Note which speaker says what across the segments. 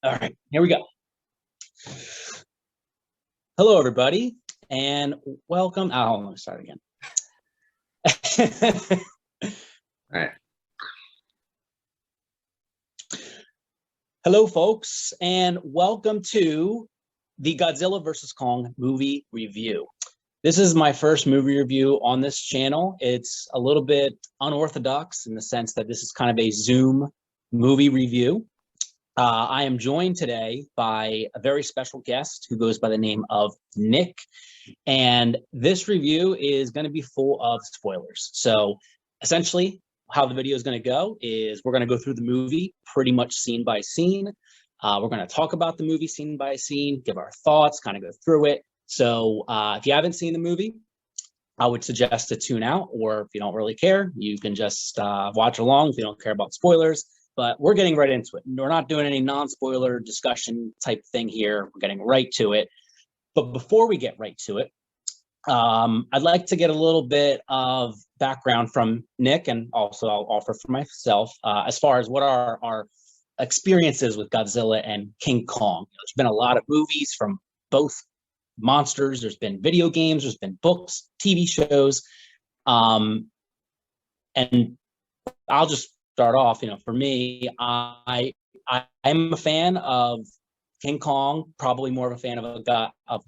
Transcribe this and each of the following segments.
Speaker 1: All right, here we go. Hello, everybody, and welcome. Oh, hold on, let me start again.
Speaker 2: All right.
Speaker 1: Hello, folks, and welcome to the Godzilla vs. Kong movie review. This is my first movie review on this channel. It's a little bit unorthodox in the sense that this is kind of a Zoom movie review. I am joined today by a very special guest who goes by the name of Nick, and this review is going to be full of spoilers. So essentially, how the video is going to go is we're going to go through the movie pretty much scene by scene. We're going to talk about the movie scene by scene, give our thoughts, kind of go through it. So if you haven't seen the movie, I would suggest to tune out, or if you don't really care, you can just watch along if you don't care about spoilers. But we're getting right into it. We're not doing any non-spoiler discussion type thing here. We're getting right to it. But before we get right to it, I'd like to get a little bit of background from Nick, and also I'll offer for myself as far as what are our experiences with Godzilla and King Kong. There's been a lot of movies from both monsters. There's been video games. There's been books, TV shows. And I'll just start off, for me, I'm a fan of King Kong, probably more of a fan of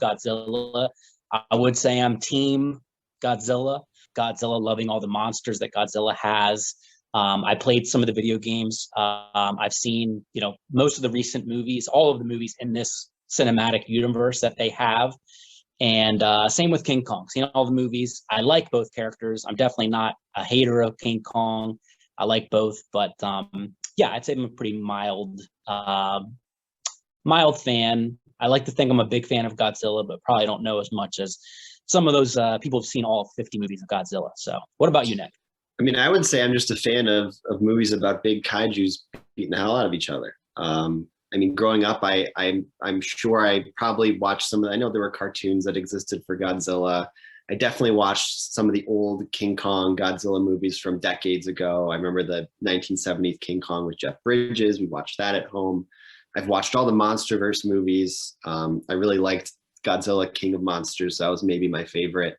Speaker 1: Godzilla. I would say I'm team Godzilla, loving all the monsters that Godzilla has. I played some of the video games. I've seen, most of the recent movies, all of the movies in this cinematic universe that they have. And same with King Kong. Seen all the movies. I like both characters. I'm definitely not a hater of King Kong. I like both, but yeah, I'd say I'm a pretty mild fan. I like to think I'm a big fan of Godzilla, but probably don't know as much as some of those people who've seen all 50 movies of Godzilla. So what about you, Nick?
Speaker 2: I mean, I would say I'm just a fan of movies about big kaijus beating the hell out of each other. I mean, growing up, I'm sure I probably watched some of. I know there were cartoons that existed for Godzilla. I definitely watched some of the old King Kong Godzilla movies from decades ago. I remember the 1970s King Kong with Jeff Bridges. We watched that at home. I've watched all the MonsterVerse movies. I really liked Godzilla King of Monsters. That was maybe my favorite.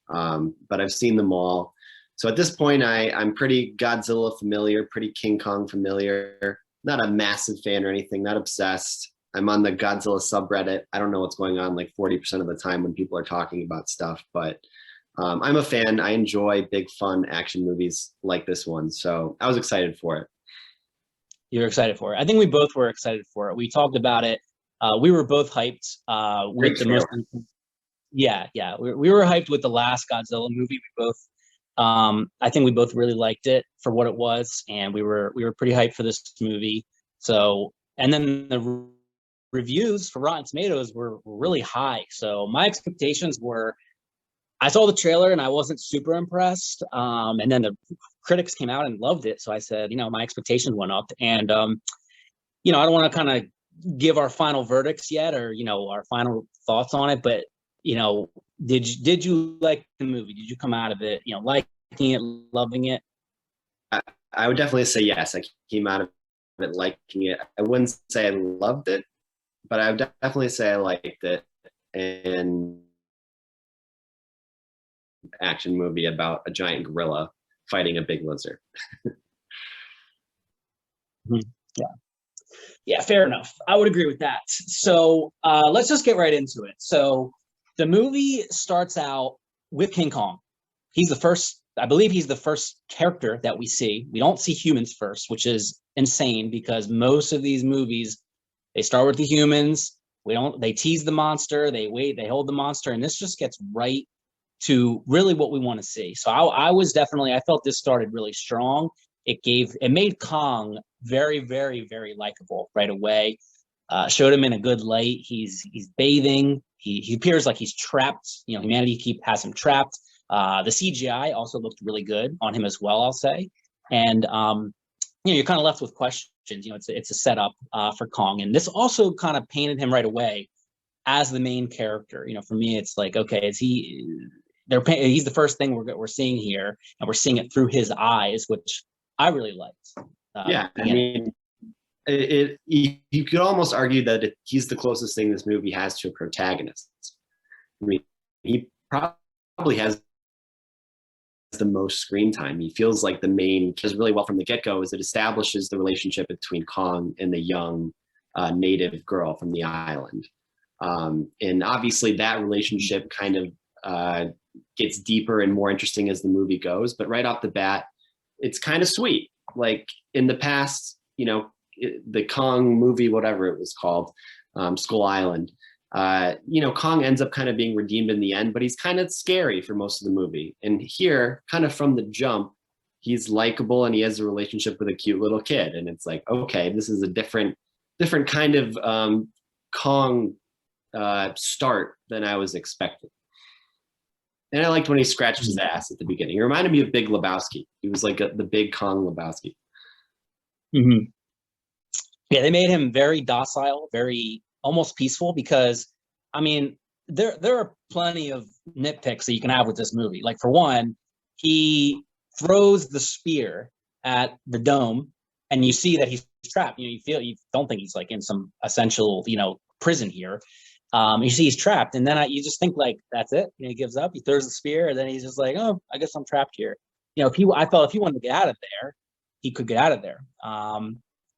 Speaker 2: But I've seen them all. So at this point, I'm pretty Godzilla familiar, pretty King Kong familiar. Not a massive fan or anything, not obsessed. I'm on the Godzilla subreddit. I don't know what's going on like 40% of the time when people are talking about stuff, but I'm a fan. I enjoy big, fun action movies like this one. So I was excited for it.
Speaker 1: You were excited for it. I think we both were excited for it. We talked about it. We were both hyped with the most. Yeah. We were hyped with the last Godzilla movie. We both, I think we both really liked it for what it was, and we were pretty hyped for this movie. So, and then the reviews for Rotten Tomatoes were really high. So my expectations were, I saw the trailer and I wasn't super impressed. And then the critics came out and loved it. So I said, my expectations went up. And, I don't want to kind of give our final verdicts yet, or, our final thoughts on it. But, did you like the movie? Did you come out of it, liking it, loving it?
Speaker 2: I would definitely say yes. I came out of it liking it. I wouldn't say I loved it, but I would definitely say I liked it. And action movie about a giant gorilla fighting a big lizard.
Speaker 1: Yeah, fair enough. I would agree with that. So let's just get right into it. So the movie starts out with King Kong. He's the first, I believe he's the first character that we see. We don't see humans first, which is insane because most of these movies, they start with the humans. They tease the monster, they hold the monster, and this just gets right to really what we want to see. So I felt this started really strong. It made Kong very, very, very likable right away. Showed him in a good light. He's bathing. He appears like he's trapped. Humanity has him trapped. The CGI also looked really good on him as well, I'll say. And you're kind of left with questions. It's a setup for Kong, and this also kind of painted him right away as the main character. For me, it's like, okay, he's the first thing we're seeing here, and we're seeing it through his eyes, which I really liked.
Speaker 2: Yeah, I mean, You could almost argue that he's the closest thing this movie has to a protagonist. I mean, he probably has the most screen time. He feels like the main, does really well from the get-go, is it establishes the relationship between Kong and the young native girl from the island. And obviously that relationship kind of gets deeper and more interesting as the movie goes, but right off the bat, it's kind of sweet. Like in the past, you know, the Kong movie, whatever it was called, Skull Island, you know, Kong ends up kind of being redeemed in the end, but he's kind of scary for most of the movie. And here, kind of from the jump, he's likable and he has a relationship with a cute little kid. And it's like, okay, this is a different kind of Kong start than I was expecting. And I liked when he scratched his ass at the beginning. It reminded me of Big Lebowski. He was like the big Kong Lebowski.
Speaker 1: Mm-hmm. Yeah, they made him very docile, very almost peaceful, because I mean, there are plenty of nitpicks that you can have with this movie. Like for one, he throws the spear at the dome and you see that he's trapped. You know, you don't think he's like in some essential, you know, prison here. You see he's trapped, and then you just think like, that's it. You know, he gives up, he throws the spear, and then he's just like, oh, I guess I'm trapped here. You know, I felt if he wanted to get out of there, he could get out of there.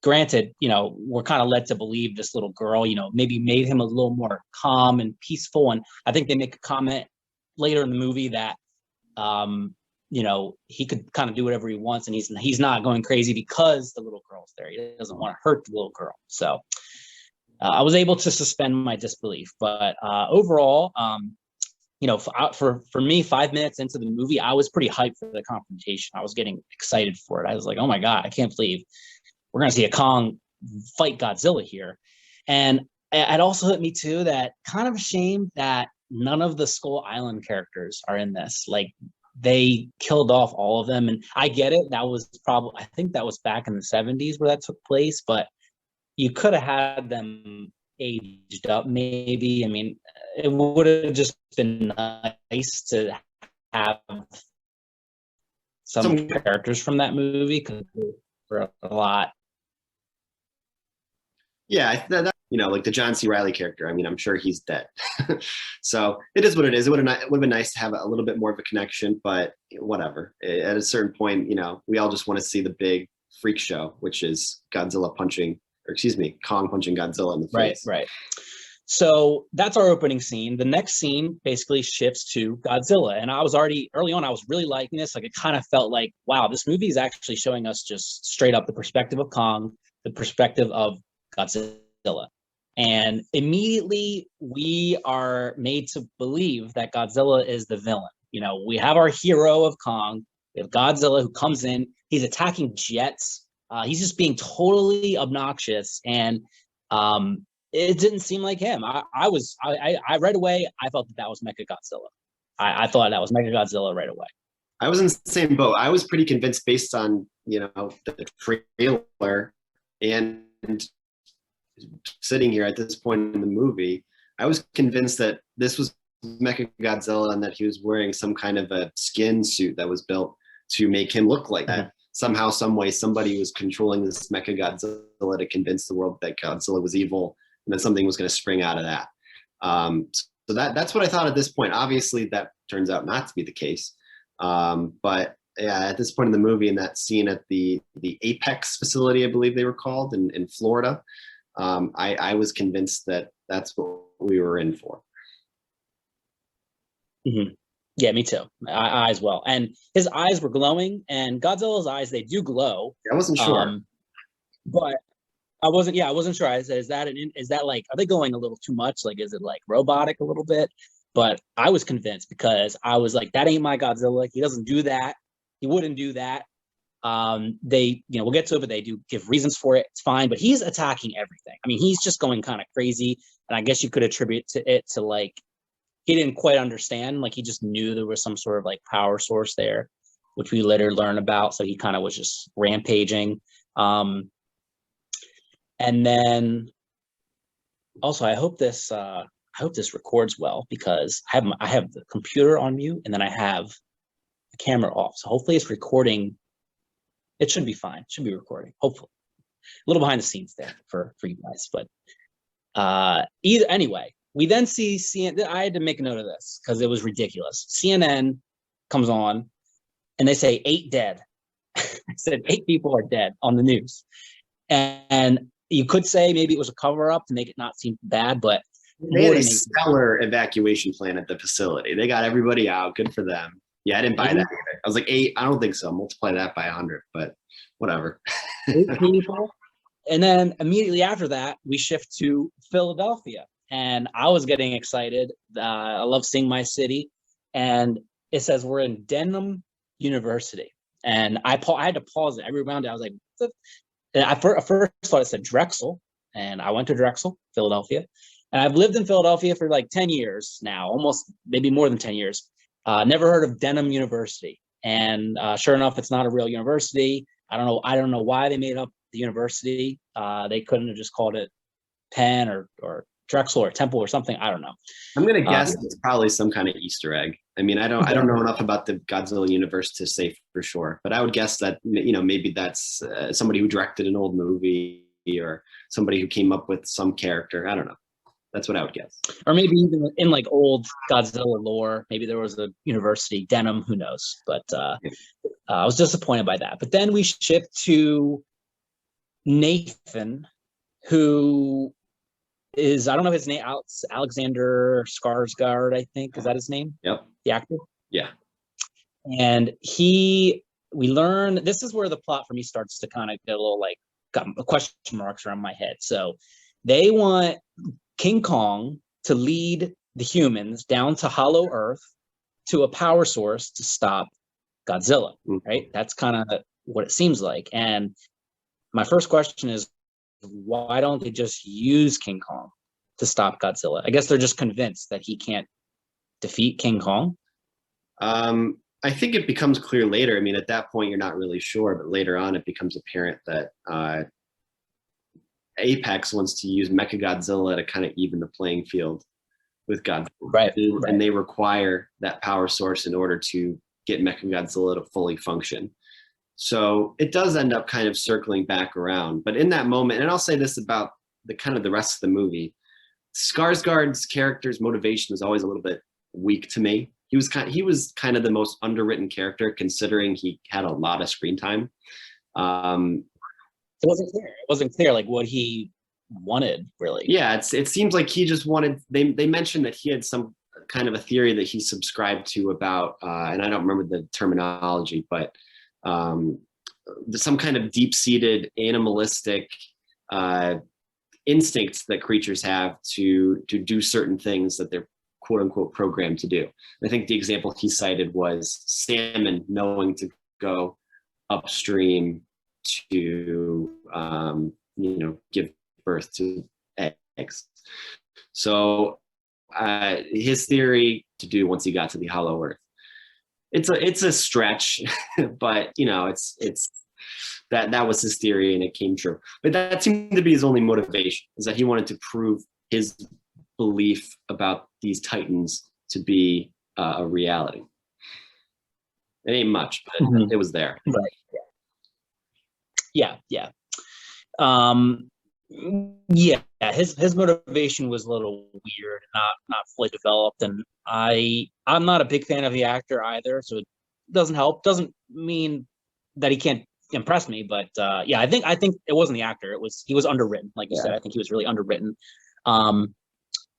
Speaker 1: Granted, you know, we're kind of led to believe this little girl, you know, maybe made him a little more calm and peaceful. And I think they make a comment later in the movie that, you know, he could kind of do whatever he wants, and he's not going crazy because the little girl's there. He doesn't want to hurt the little girl. So I was able to suspend my disbelief. But overall, you know, for me, 5 minutes into the movie, I was pretty hyped for the confrontation. I was getting excited for it. I was like, oh my God, I can't believe we're going to see a Kong fight Godzilla here. And it also hit me too that kind of a shame that none of the Skull Island characters are in this. Like they killed off all of them. And I get it. That was probably, I think that was back in the 70s where that took place, but you could have had them aged up maybe. I mean, it would have just been nice to have some characters from that movie for a lot.
Speaker 2: Yeah, you know, like the John C. Reilly character. I mean, I'm sure he's dead. So it is what it is. It would have been nice to have a little bit more of a connection, but whatever. At a certain point, you know, we all just want to see the big freak show, which is Kong punching Godzilla in the face.
Speaker 1: Right. So that's our opening scene. The next scene basically shifts to Godzilla. And I was already early on, I was really liking this. Like it kind of felt like, wow, this movie is actually showing us just straight up the perspective of Kong, the perspective of Godzilla. And immediately we are made to believe that Godzilla is the villain. You know, we have our hero of Kong, we have Godzilla who comes in, he's attacking jets. He's just being totally obnoxious. And it didn't seem like him. I right away, I thought that was Mechagodzilla. I thought that was Mechagodzilla right away.
Speaker 2: I was in the same boat. I was pretty convinced based on, you know, the trailer and sitting here at this point in the movie, I was convinced that this was Mechagodzilla and that he was wearing some kind of a skin suit that was built to make him look like that. Somehow, some way, somebody was controlling this Mechagodzilla to convince the world that Godzilla was evil, and then something was going to spring out of that. So that's what I thought at this point. Obviously, that turns out not to be the case. But yeah, at this point in the movie, in that scene at the Apex facility, I believe they were called in Florida, I was convinced that that's what we were in for.
Speaker 1: Mm-hmm. Yeah, me too. I as well. And his eyes were glowing, and Godzilla's eyes, they do glow.
Speaker 2: I wasn't sure.
Speaker 1: But I wasn't sure. I said, is that like, are they going a little too much? Like, is it like robotic a little bit? But I was convinced because I was like, that ain't my Godzilla. He doesn't do that. He wouldn't do that. They, you know, we'll get to it, but they do give reasons for it. It's fine, but he's attacking everything. I mean, he's just going kind of crazy. And I guess you could attribute it to like, he didn't quite understand. Like he just knew there was some sort of like power source there, which we later learn about. So he kind of was just rampaging. And then also, I hope this records well, because I have the computer on mute and then I have the camera off. So hopefully it's recording. It should be fine. It should be recording, hopefully. little behind the scenes there for you guys. But anyway, we then see CNN. I had to make a note of this because it was ridiculous. CNN comes on and they say 8 dead. I said 8 people are dead on the news. And you could say maybe it was a cover up to make it not seem bad, but
Speaker 2: they had a stellar evacuation plan at the facility. They got everybody out. Good for them. Yeah, I didn't buy that either. I was like 8. I don't think so. Multiply that by 100, but whatever.
Speaker 1: 8 people. And then immediately after that, we shift to Philadelphia. And I was getting excited. I love seeing my city. And it says we're in Denham University. And I had to pause it. I rewound it. I was like, and I first thought it said Drexel. And I went to Drexel, Philadelphia. And I've lived in Philadelphia for like 10 years now, almost maybe more than 10 years. Never heard of Denham University. And sure enough, it's not a real university. I don't know why they made up the university. They couldn't have just called it Penn or Drexel or Temple or something. I don't know.
Speaker 2: I'm gonna guess it's probably some kind of Easter egg. I mean, I don't know enough about the Godzilla universe to say for sure, but I would guess that maybe that's somebody who directed an old movie or somebody who came up with some character. I don't know. That's what I would guess.
Speaker 1: Or maybe even in like old Godzilla lore, maybe there was a university, Denham, who knows? But I was disappointed by that. But then we shift to Nathan, who is, I don't know his name, Alexander Skarsgård, I think. Is that his name?
Speaker 2: Yep.
Speaker 1: The actor?
Speaker 2: Yeah.
Speaker 1: And we learn, this is where the plot for me starts to kind of get a little like, got question marks around my head. So they want King Kong to lead the humans down to Hollow Earth to a power source to stop Godzilla, right? That's kind of what it seems like. And my first question is, why don't they just use King Kong to stop Godzilla? I guess they're just convinced that he can't defeat King Kong.
Speaker 2: I think it becomes clear later. I mean, at that point, you're not really sure, but later on, it becomes apparent that Apex wants to use Mechagodzilla to kind of even the playing field with Godzilla.
Speaker 1: Right.
Speaker 2: And they require that power source in order to get Mechagodzilla to fully function. So it does end up kind of circling back around. But in that moment, and I'll say this about the rest of the movie, Skarsgård's character's motivation was always a little bit weak to me. He was kind of the most underwritten character, considering he had a lot of screen time.
Speaker 1: It wasn't clear like what he wanted, really.
Speaker 2: Yeah, it seems like he just wanted. They mentioned that he had some kind of a theory that he subscribed to about, and I don't remember the terminology, but some kind of deep-seated animalistic instincts that creatures have to do certain things that they're quote unquote programmed to do. And I think the example he cited was salmon knowing to go upstream to give birth to eggs. So his theory to do once he got to the Hollow Earth, it's a stretch, but it's that was his theory and it came true. But that seemed to be his only motivation, is that he wanted to prove his belief about these titans to be a reality. It ain't much, but it was there.
Speaker 1: Right. Yeah. His motivation was a little weird, not fully developed, and I'm not a big fan of the actor either, so it doesn't help. Doesn't mean that he can't impress me, but I think it wasn't the actor. He was underwritten, like you said. I think he was really underwritten.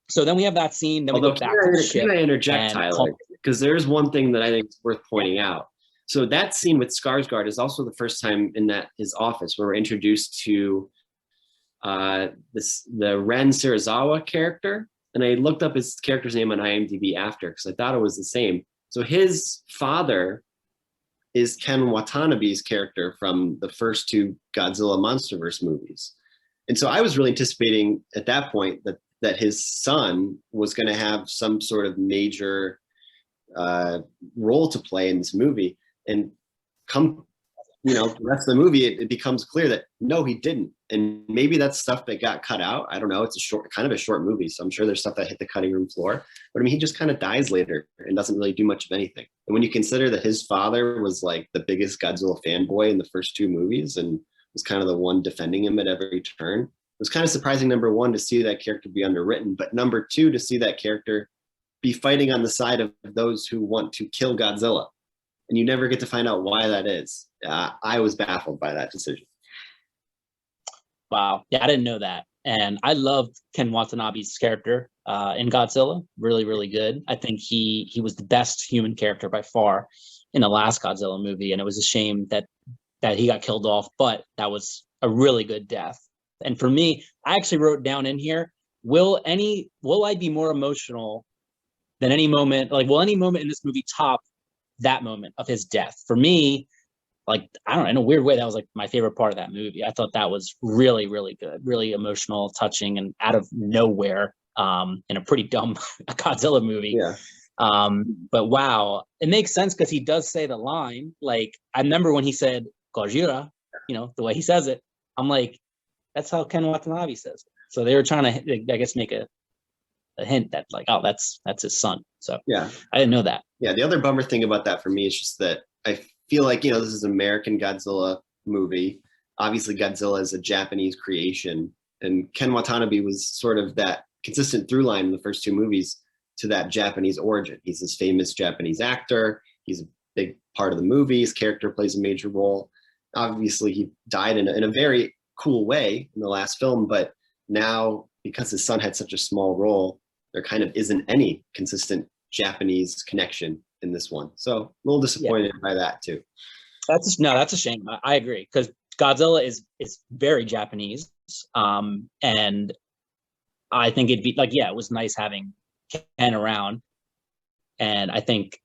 Speaker 1: So then we have that scene. Then we go back to the ship.
Speaker 2: Can I interject, Tyler? Because there's one thing that I think is worth pointing out. So that scene with Skarsgård is also the first time in his office where we're introduced to the Ren Serizawa character, and I looked up his character's name on IMDb after because I thought it was the same. So his father is Ken Watanabe's character from the first 2 Godzilla MonsterVerse movies, and so I was really anticipating at that point that his son was going to have some sort of major role to play in this movie. And the rest of the movie, it becomes clear that no, he didn't. And maybe that's stuff that got cut out. I don't know. It's kind of a short movie, so I'm sure there's stuff that hit the cutting room floor. But I mean, he just kind of dies later and doesn't really do much of anything. And when you consider that his father was like the biggest Godzilla fanboy in the first 2 movies and was kind of the one defending him at every turn. It was kind of surprising, number one, to see that character be underwritten, but number two, to see that character be fighting on the side of those who want to kill Godzilla. And you never get to find out why that is. I was baffled by that decision.
Speaker 1: Wow. Yeah, I didn't know that. And I loved Ken Watanabe's character in Godzilla. Really, really good. I think he was the best human character by far in the last Godzilla movie. And it was a shame that he got killed off, but that was a really good death. And for me, I actually wrote down in here, will I be more emotional than any moment? Like, will any moment in this movie top that moment of his death? For me, like, I don't know, in a weird way, that was like my favorite part of that movie. I thought that was really, really good, really emotional, touching, and out of nowhere, in a pretty dumb Godzilla movie.
Speaker 2: Yeah.
Speaker 1: But wow, it makes sense because he does say the line. Like, I remember when he said Gojira, the way he says it, I'm like, that's how Ken Watanabe says it. So they were trying to, I guess, make a hint that, like, oh, that's his son. So
Speaker 2: yeah,
Speaker 1: I didn't know that.
Speaker 2: Yeah, the other bummer thing about that for me is just that I feel like, this is an American Godzilla movie. Obviously, Godzilla is a Japanese creation, and Ken Watanabe was sort of that consistent through line in the first two movies to that Japanese origin. He's this famous Japanese actor. He's a big part of the movie. His character plays a major role. Obviously, he died in a very cool way in the last film, but now, because his son had such a small role, there kind of isn't any consistent Japanese connection in this one. So a little disappointed by that too.
Speaker 1: That's a shame. I agree, because Godzilla is very Japanese, and I think it'd be like, yeah, it was nice having Ken around, and I think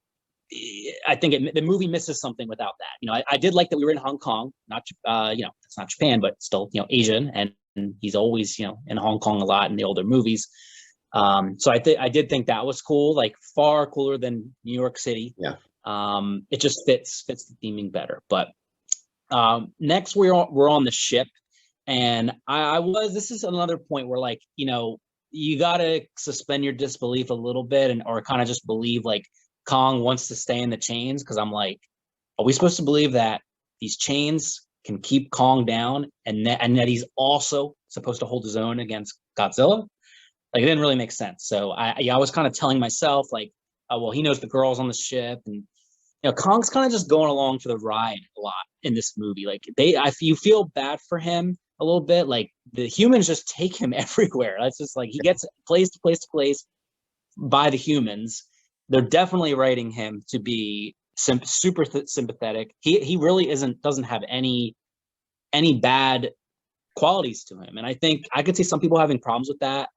Speaker 1: the movie misses something without that. I did like that we were in Hong Kong, not it's not Japan, but still Asian, and he's always in Hong Kong a lot in the older movies. So I did think that was cool, like far cooler than New York City.
Speaker 2: Yeah.
Speaker 1: It just fits the theming better. But next we're on the ship, and this is another point where, like, you gotta suspend your disbelief a little bit, or kind of just believe like Kong wants to stay in the chains, because I'm like, are we supposed to believe that these chains can keep Kong down, and that he's also supposed to hold his own against Godzilla? Like, it didn't really make sense. So I was kind of telling myself, like, oh, well, he knows the girls on the ship, and Kong's kind of just going along for the ride a lot in this movie. Like, you feel bad for him a little bit. Like, the humans just take him everywhere. That's just like, he gets place to place to place by the humans. They're definitely writing him to be super sympathetic. He really doesn't have any bad qualities to him, and I think I could see some people having problems with that,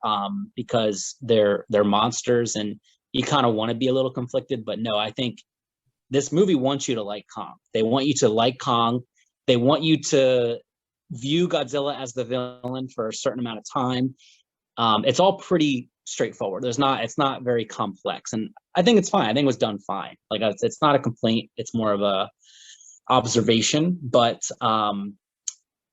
Speaker 1: because they're monsters, and you kind of want to be a little conflicted. But no, I think this movie wants you to like Kong. They want you to like Kong. They want you to view Godzilla as the villain for a certain amount of time. It's all pretty straightforward. It's not very complex, and I think it's fine. I think it was done fine. Like, it's not a complaint. It's more of a observation. But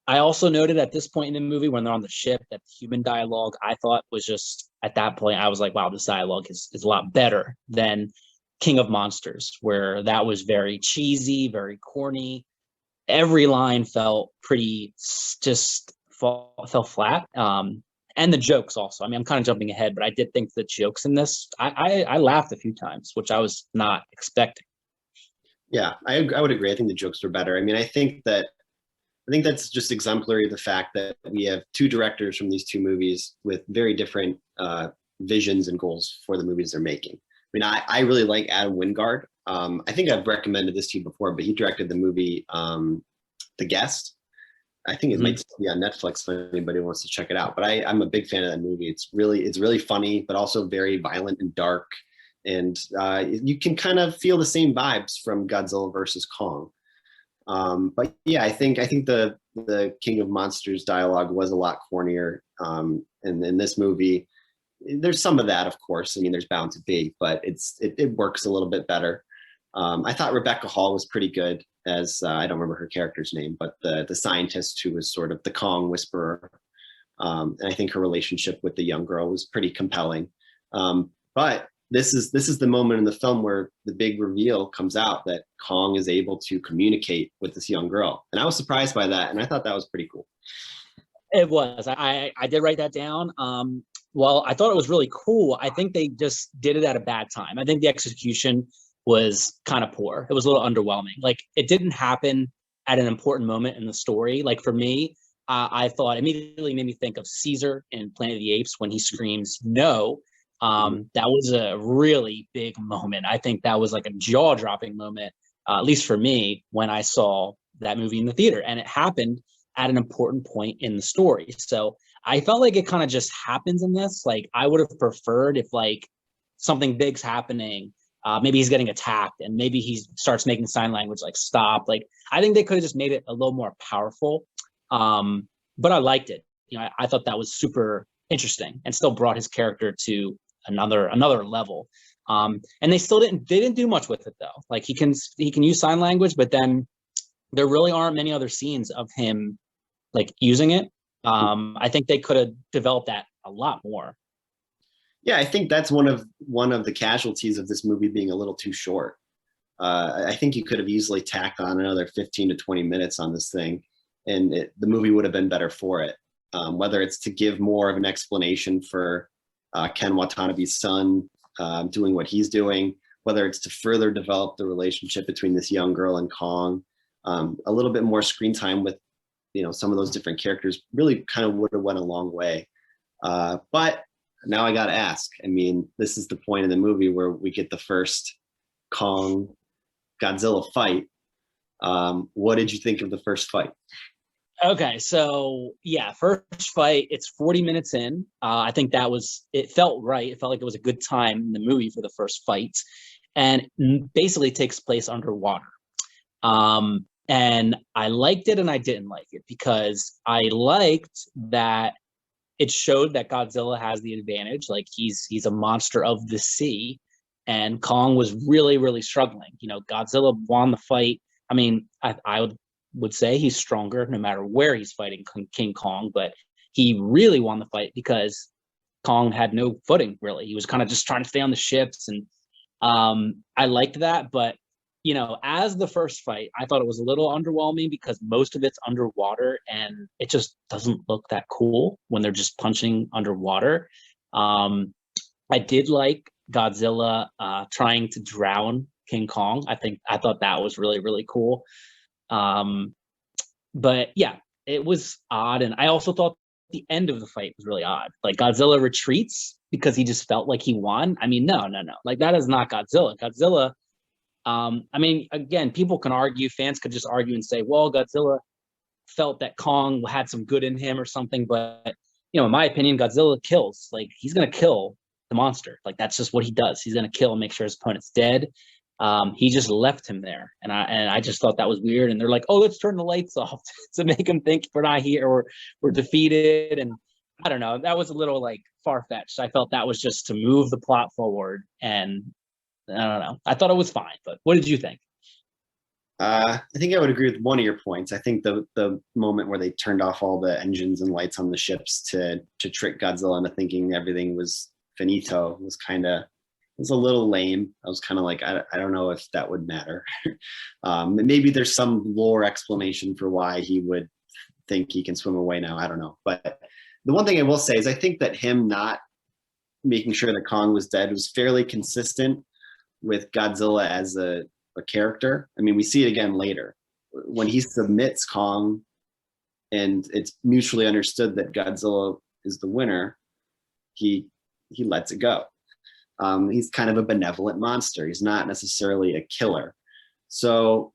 Speaker 1: I also noted at this point in the movie, when they're on the ship, that the human dialogue, I thought, was just, at that point, I was like, wow, this dialogue is a lot better than King of Monsters, where that was very cheesy, very corny. Every line felt pretty, just fell flat. And the jokes also. I mean, I'm kind of jumping ahead, but I did think the jokes in this, I laughed a few times, which I was not expecting.
Speaker 2: Yeah, I would agree. I think the jokes were better. I mean, I think that's just exemplary of the fact that we have two directors from these two movies with very different visions and goals for the movies they're making. I mean, I really like Adam Wingard. I think I've recommended this to you before, but he directed the movie The Guest. I think it might be on Netflix for anybody who wants to check it out. But I'm a big fan of that movie. It's really funny, but also very violent and dark. And you can kind of feel the same vibes from Godzilla versus Kong. But yeah, I think the King of Monsters dialogue was a lot cornier. And in this movie, there's some of that, of course. I mean, there's bound to be, but it works a little bit better. I thought Rebecca Hall was pretty good as I don't remember her character's name, but the scientist who was sort of the Kong whisperer. And I think her relationship with the young girl was pretty compelling. But this is the moment in the film where the big reveal comes out that Kong is able to communicate with this young girl. And I was surprised by that. And I thought that was pretty cool.
Speaker 1: It was. I did write that down. Well, I thought it was really cool. I think they just did it at a bad time. I think the execution was kind of poor. It was a little underwhelming. Like, it didn't happen at an important moment in the story. Like, for me, I thought immediately made me think of Caesar in Planet of the Apes when he screams no. That was a really big moment. I think that was like a jaw-dropping moment, at least for me, when I saw that movie in the theater. And it happened at an important point in the story. So I felt like it kind of just happens in this. Like, I would have preferred if like something big's happening, maybe he's getting attacked and maybe he starts making sign language like stop. Like, I think they could have just made it a little more powerful. But I liked it. You know, I thought that was super interesting and still brought his character to another level. And they didn't do much with it though. Like, he can use sign language, but then there really aren't many other scenes of him like using it. I think they could have developed that a lot more.
Speaker 2: Yeah, I think that's one of the casualties of this movie being a little too short. I think you could have easily tacked on another 15 to 20 minutes on this thing, and the movie would have been better for it. Whether it's to give more of an explanation for Ken Watanabe's son doing what he's doing, whether it's to further develop the relationship between this young girl and Kong, a little bit more screen time with, you know, some of those different characters really kind of would have went a long way. But now I got to ask, I mean, this is the point in the movie where we get the first Kong Godzilla fight. What did you think of the first fight?
Speaker 1: Okay, so yeah, first fight, it's 40 minutes in. I think it felt right. It felt like it was a good time in the movie for the first fight, and basically takes place underwater. And I liked it and I didn't like it, because I liked that it showed that Godzilla has the advantage. Like, he's a monster of the sea, and Kong was really, really struggling. You know, Godzilla won the fight. I mean, I would say he's stronger no matter where he's fighting King Kong, but he really won the fight because Kong had no footing, really. He was kind of just trying to stay on the ships, and I liked that. But, you know, as the first fight, I thought it was a little underwhelming because most of it's underwater and it just doesn't look that cool when they're just punching underwater. I did like Godzilla trying to drown King Kong. I thought that was really, really cool. But yeah, it was odd. And I also thought the end of the fight was really odd. Like, Godzilla retreats because he just felt like he won. I mean, no. Like, that is not Godzilla. Godzilla, I mean, again, people can argue, fans could just argue and say, well, Godzilla felt that Kong had some good in him or something. But, you know, in my opinion, Godzilla kills. Like, he's going to kill the monster. Like, that's just what he does. He's going to kill and make sure his opponent's dead. He just left him there. And I just thought that was weird. And they're like, oh, let's turn the lights off to make him think we're not here or we're defeated. And I don't know. That was a little like far-fetched. I felt that was just to move the plot forward. And I don't know. I thought it was fine, but what did you think?
Speaker 2: I think I would agree with one of your points. I think the moment where they turned off all the engines and lights on the ships to trick Godzilla into thinking everything was finito was a little lame. I was kind of like, I don't know if that would matter. Maybe there's some lore explanation for why he would think he can swim away now. I don't know. But the one thing I will say is I think that him not making sure that Kong was dead was fairly consistent with Godzilla as a character. I mean, we see it again later when he submits Kong and it's mutually understood that Godzilla is the winner. He lets it go. He's kind of a benevolent monster. He's not necessarily a killer. So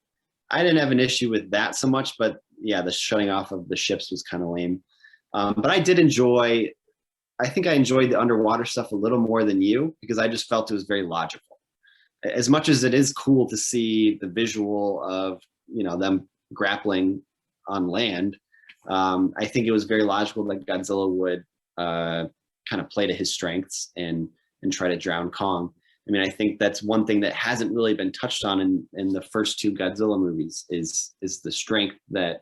Speaker 2: I didn't have an issue with that so much, but yeah, the shutting off of the ships was kind of lame. But I think I enjoyed the underwater stuff a little more than you, because I just felt it was very logical. As much as it is cool to see the visual of, you know, them grappling on land, I think it was very logical that Godzilla would kind of play to his strengths and try to drown Kong. I mean, I think that's one thing that hasn't really been touched on in the first two Godzilla movies is the strength that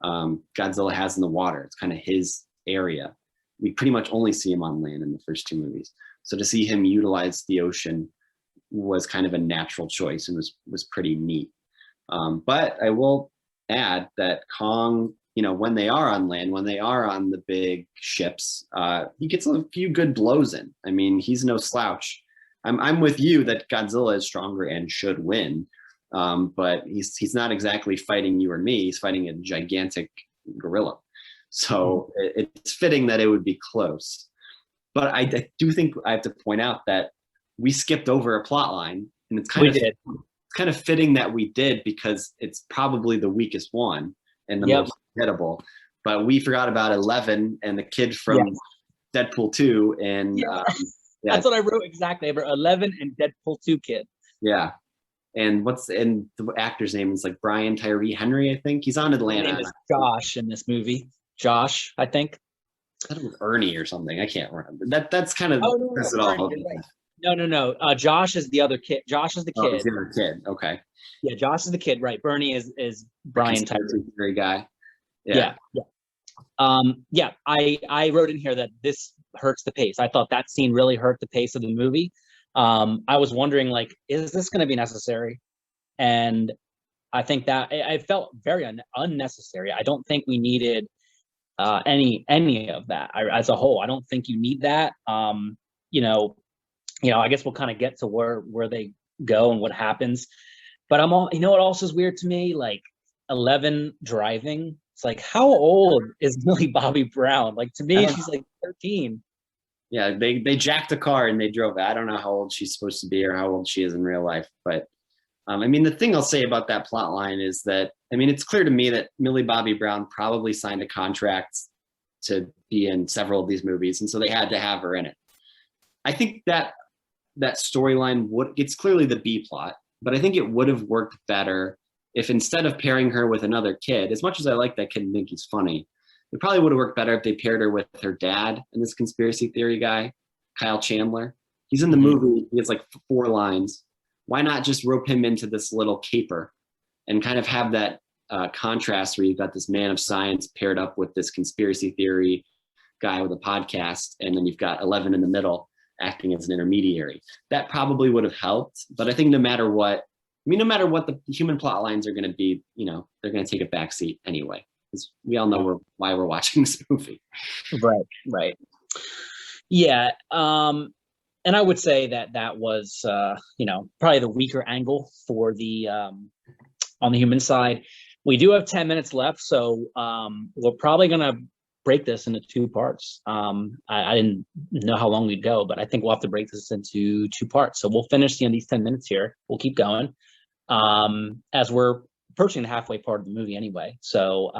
Speaker 2: Godzilla has in the water. It's kind of his area. We pretty much only see him on land in the first two movies. So to see him utilize the ocean was kind of a natural choice and was pretty neat. But I will add that Kong, when they are on land, when they are on the big ships, he gets a few good blows in. I mean, he's no slouch. I'm with you that Godzilla is stronger and should win, but he's not exactly fighting you or me. He's fighting a gigantic gorilla. So it's fitting that it would be close. But I do think I have to point out that we skipped over a plot line, and it's kind of fitting that we did, because it's probably the weakest one and the most forgettable. But we forgot about 11 and the kid from Deadpool 2, and
Speaker 1: that's what I wrote exactly. I wrote 11 and Deadpool 2 kid.
Speaker 2: Yeah, and the actor's name is like Brian Tyree Henry, I think. He's on Atlanta.
Speaker 1: His name is Josh in this movie. Josh, I think.
Speaker 2: I thought it was Ernie or something. I can't remember. That's kind of
Speaker 1: No. Josh is the other kid. Josh is the kid.
Speaker 2: Oh, he's the other kid. Okay.
Speaker 1: Yeah, Josh is the kid, right? Bernie is Brian Tyree
Speaker 2: guy.
Speaker 1: Yeah. I wrote in here that this hurts the pace. I thought that scene really hurt the pace of the movie. I was wondering, like, is this going to be necessary? And I think that I felt very unnecessary. I don't think we needed any of that as a whole. I don't think you need that. I guess we'll kind of get to where they go and what happens. But what else is weird to me? Like 11 driving. It's like, how old is Millie Bobby Brown? Like, to me, she's like 13.
Speaker 2: Yeah, they jacked a car and they drove it. I don't know how old she's supposed to be or how old she is in real life. But the thing I'll say about that plot line is that, it's clear to me that Millie Bobby Brown probably signed a contract to be in several of these movies, and so they had to have her in it. I think that storyline it's clearly the B plot, but I think it would have worked better if, instead of pairing her with another kid, as much as I like that kid and think he's funny, it probably would have worked better if they paired her with her dad and this conspiracy theory guy, Kyle Chandler. He's in the movie. He has like 4 lines. Why not just rope him into this little caper and kind of have that contrast where you've got this man of science paired up with this conspiracy theory guy with a podcast, and then you've got 11 in the middle acting as an intermediary. That probably would have helped. But I think no matter what the human plot lines are going to be, they're going to take a backseat anyway, because we all know why we're watching this movie.
Speaker 1: Right. Yeah. And I would say that was, probably the weaker angle for the on the human side. We do have 10 minutes left, so we're probably going to break this into 2 parts. I didn't know how long we'd go, but I think we'll have to break this into 2 parts. So we'll finish these 10 minutes here. We'll keep going as we're approaching the halfway part of the movie anyway. So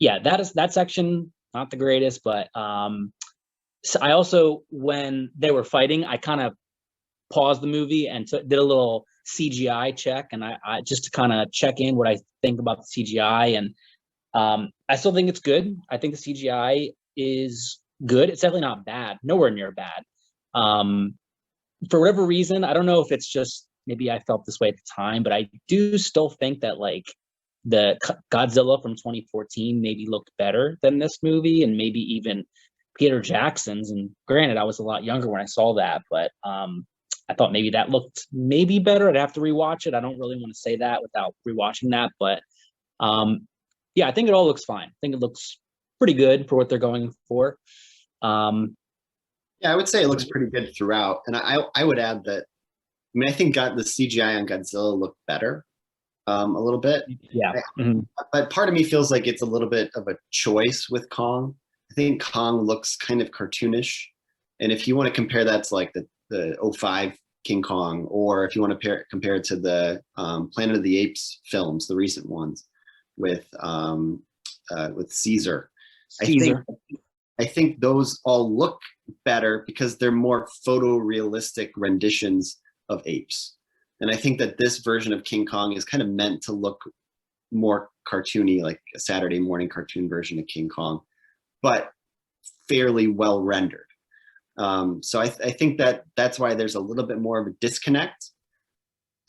Speaker 1: that section, not the greatest, but so I also, when they were fighting, I kind of paused the movie and did a little CGI check, and I just to kind of check in what I think about the CGI, and I still think it's good. I think the CGI is good. It's definitely not bad, nowhere near bad. For whatever reason, I don't know if it's just maybe I felt this way at the time, but I do still think that like the Godzilla from 2014 maybe looked better than this movie, and maybe even Peter Jackson's. And granted, I was a lot younger when I saw that, but I thought maybe that looked maybe better. I'd have to rewatch it. I don't really want to say that without rewatching that, but I think it all looks fine. I think it looks pretty good for what they're going for.
Speaker 2: I would say it looks pretty good throughout. And I would add that, I think the CGI on Godzilla looked better a little bit.
Speaker 1: Yeah.
Speaker 2: But part of me feels like it's a little bit of a choice with Kong. I think Kong looks kind of cartoonish. And if you want to compare that to like the 2005 King Kong, or if you want to compare it to the Planet of the Apes films, the recent ones with Caesar. I think those all look better because they're more photorealistic renditions of apes. And I think that this version of King Kong is kind of meant to look more cartoony, like a Saturday morning cartoon version of King Kong, but fairly well rendered. So I think that's why there's a little bit more of a disconnect,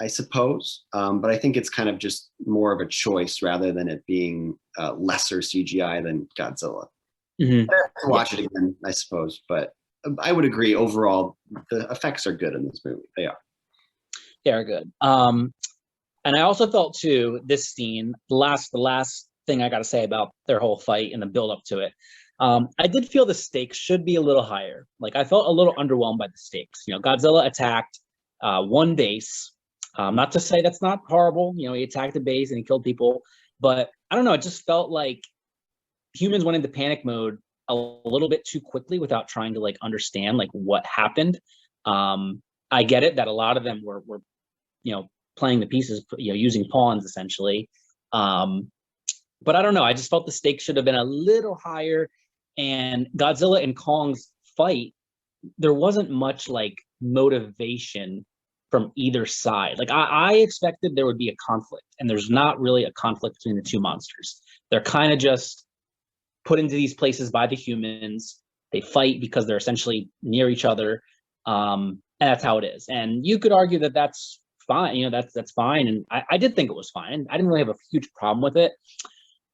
Speaker 2: I suppose. But I think it's kind of just more of a choice rather than it being lesser CGI than Godzilla. Watch it again, I suppose. But I would agree. Overall, the effects are good in this movie. They are.
Speaker 1: They are good. And I also felt too, this scene, the last thing I got to say about their whole fight and the build up to it. I did feel the stakes should be a little higher. Like I felt a little underwhelmed by the stakes. You know, Godzilla attacked one base. Not to say that's not horrible. You know, he attacked a base and he killed people, but I don't know. It just felt like humans went into panic mode a little bit too quickly without trying to like understand like what happened. I get it that a lot of them were you know, playing the pieces, you know, using pawns essentially. But I don't know. I just felt the stakes should have been a little higher. And Godzilla and Kong's fight, there wasn't much like motivation from either side. Like I expected there would be a conflict, and there's not really a conflict between the two monsters. They're kind of just put into these places by the humans. They fight because they're essentially near each other, and that's how it is. And you could argue that that's fine. You know, that's fine. And I did think it was fine. I didn't really have a huge problem with it,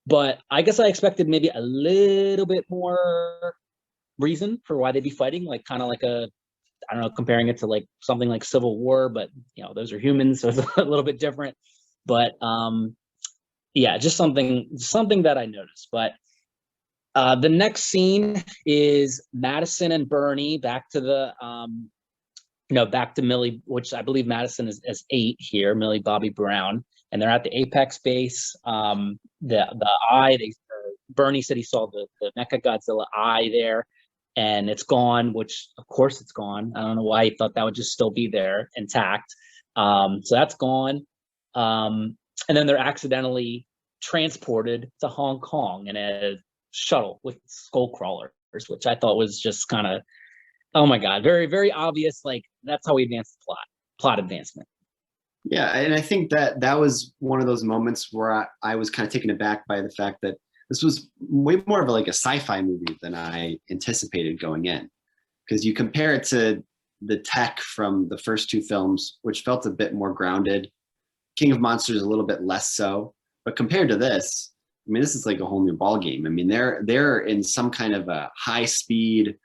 Speaker 1: but I guess I expected maybe a little bit more reason for why they'd be fighting, like kind of like I don't know, comparing it to like something like Civil War, but you know, those are humans, so it's a little bit different. But yeah, just something that I noticed. But the next scene is Madison and Bernie back to the back to Millie, which I believe Madison is as 8 here, Millie Bobby Brown, and they're at the Apex base. The eye, Bernie said he saw the Mechagodzilla eye there, and it's gone, which of course it's gone. I don't know why he thought that would just still be there intact. So that's gone. And then they're accidentally transported to Hong Kong in a shuttle with skull crawlers, which I thought was just kind of, oh my God, very, very obvious. Like that's how we advance the plot advancement.
Speaker 2: Yeah, and I think that was one of those moments where I was kind of taken aback by the fact that this was way more of like a sci-fi movie than I anticipated going in. Because you compare it to the tech from the first 2 films, which felt a bit more grounded. King of Monsters a little bit less so. But compared to this, I mean, this is like a whole new ball game. I mean, they're in some kind of a high-speed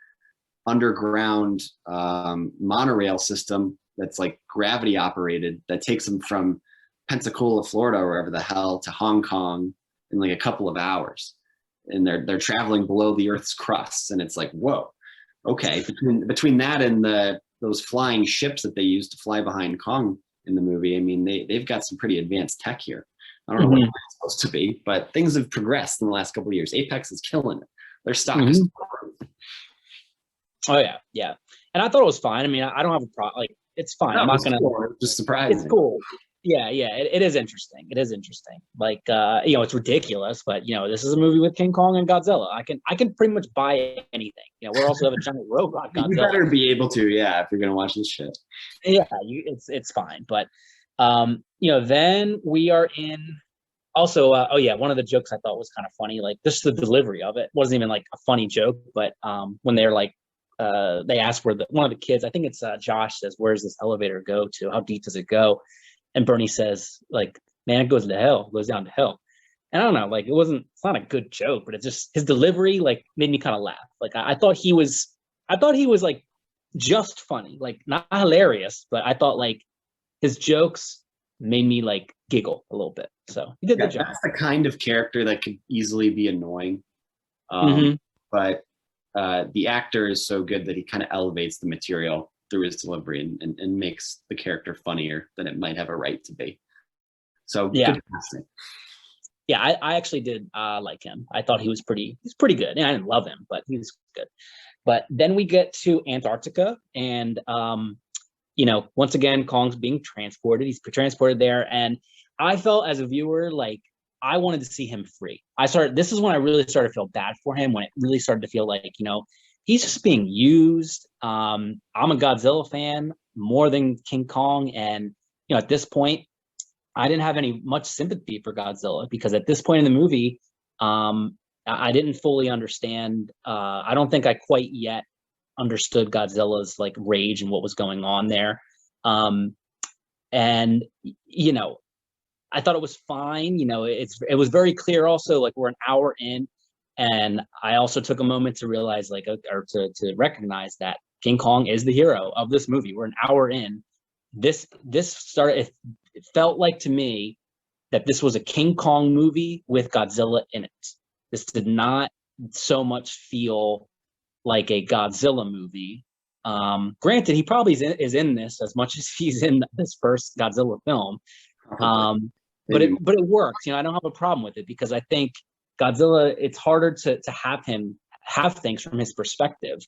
Speaker 2: underground monorail system that's like gravity operated that takes them from Pensacola, Florida, or wherever the hell, to Hong Kong in like a couple of hours. And they're traveling below the Earth's crust. And it's like, whoa, okay. Between that and those flying ships that they use to fly behind Kong in the movie, I mean, they've got some pretty advanced tech here. I don't know what it's supposed to be, but things have progressed in the last couple of years. Apex is killing it. Their stock is.
Speaker 1: Oh yeah, yeah. And I thought it was fine. I mean, I don't have a problem. Like, it's fine.
Speaker 2: No,
Speaker 1: I'm not gonna.
Speaker 2: Cool. Just surprising.
Speaker 1: It's cool. Yeah, yeah. It is interesting. It is interesting. Like, you know, it's ridiculous, but you know, this is a movie with King Kong and Godzilla. I can pretty much buy anything. You know, we also have a giant robot Godzilla.
Speaker 2: You better be able to, yeah, if you're gonna watch this shit.
Speaker 1: Yeah, it's fine. But you know, then we are in. Also, oh yeah, one of the jokes I thought was kind of funny. Like, just the delivery of it wasn't even like a funny joke, but when they're like. They asked where one of the kids, I think it's Josh, says, "Where does this elevator go to? How deep does it go?" And Bernie says, "Like, man, it goes to hell. It goes down to hell." And I don't know, like it's not a good joke, but it's just his delivery like made me kind of laugh. Like I thought he was like just funny, like not hilarious, but I thought like his jokes made me like giggle a little bit. So he did the job.
Speaker 2: That's the kind of character that could easily be annoying, but. The actor is so good that he kind of elevates the material through his delivery and makes the character funnier than it might have a right to be. So
Speaker 1: yeah,
Speaker 2: good casting.
Speaker 1: Yeah, I actually did like him. I thought he's pretty good. And I didn't love him, but he was good. But then we get to Antarctica, and you know, once again, Kong's being transported. He's transported there, and I felt as a viewer like. I wanted to see him free. This is when I really started to feel bad for him, when it really started to feel like, you know, he's just being used. I'm a Godzilla fan more than King Kong. And, you know, at this point, I didn't have much sympathy for Godzilla because at this point in the movie, I didn't fully understand. I don't think I quite yet understood Godzilla's like rage and what was going on there. And, you know, I thought it was fine. You know, it was very clear also, like we're an hour in. And I also took a moment to realize like, or to recognize that King Kong is the hero of this movie. We're an hour in. This started. It felt like to me that this was a King Kong movie with Godzilla in it. This did not so much feel like a Godzilla movie. Granted, he probably is in this as much as he's in this first Godzilla film. But it works. I don't have a problem with it because I think Godzilla, it's harder to have him have things from his perspective.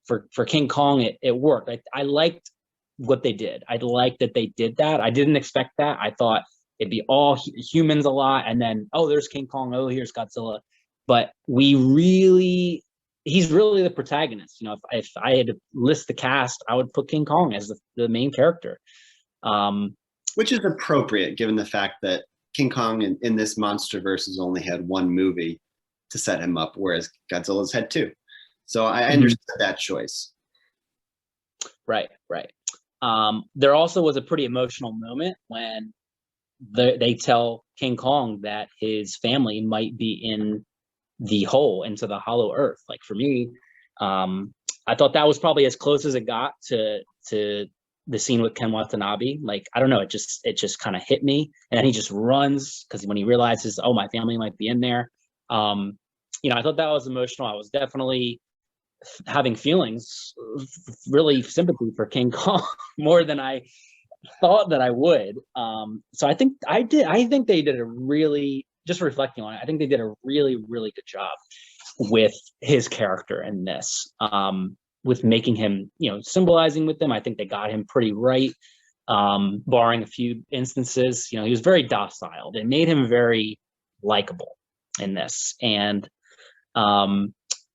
Speaker 1: For King Kong, it worked. I liked what they did. I liked that they did that. I didn't expect that. I thought it'd be all humans a lot, and then, oh, there's King Kong, oh, here's Godzilla. But he's really the protagonist. If I had to list the cast, I would put King Kong as the main character.
Speaker 2: Which is appropriate given the fact that King Kong in this MonsterVerse has only had one movie to set him up, whereas Godzilla's had two. So I understood that choice.
Speaker 1: Right. There also was a pretty emotional moment when they tell King Kong that his family might be in the hole, into the hollow earth. Like, for me, I thought that was probably as close as it got to the scene with Ken Watanabe. Like, I don't know, it just kind of hit me, and then he just runs because when he realizes, oh, my family might be in there. I thought that was emotional. I was definitely having feelings, really sympathy for King Kong more than I thought that I would. So I think they did a really, just reflecting on it, I think they did a really, really good job with his character in this, with making him, symbolizing with them. I think they got him pretty right, barring a few instances. He was very docile. They made him very likable in this. And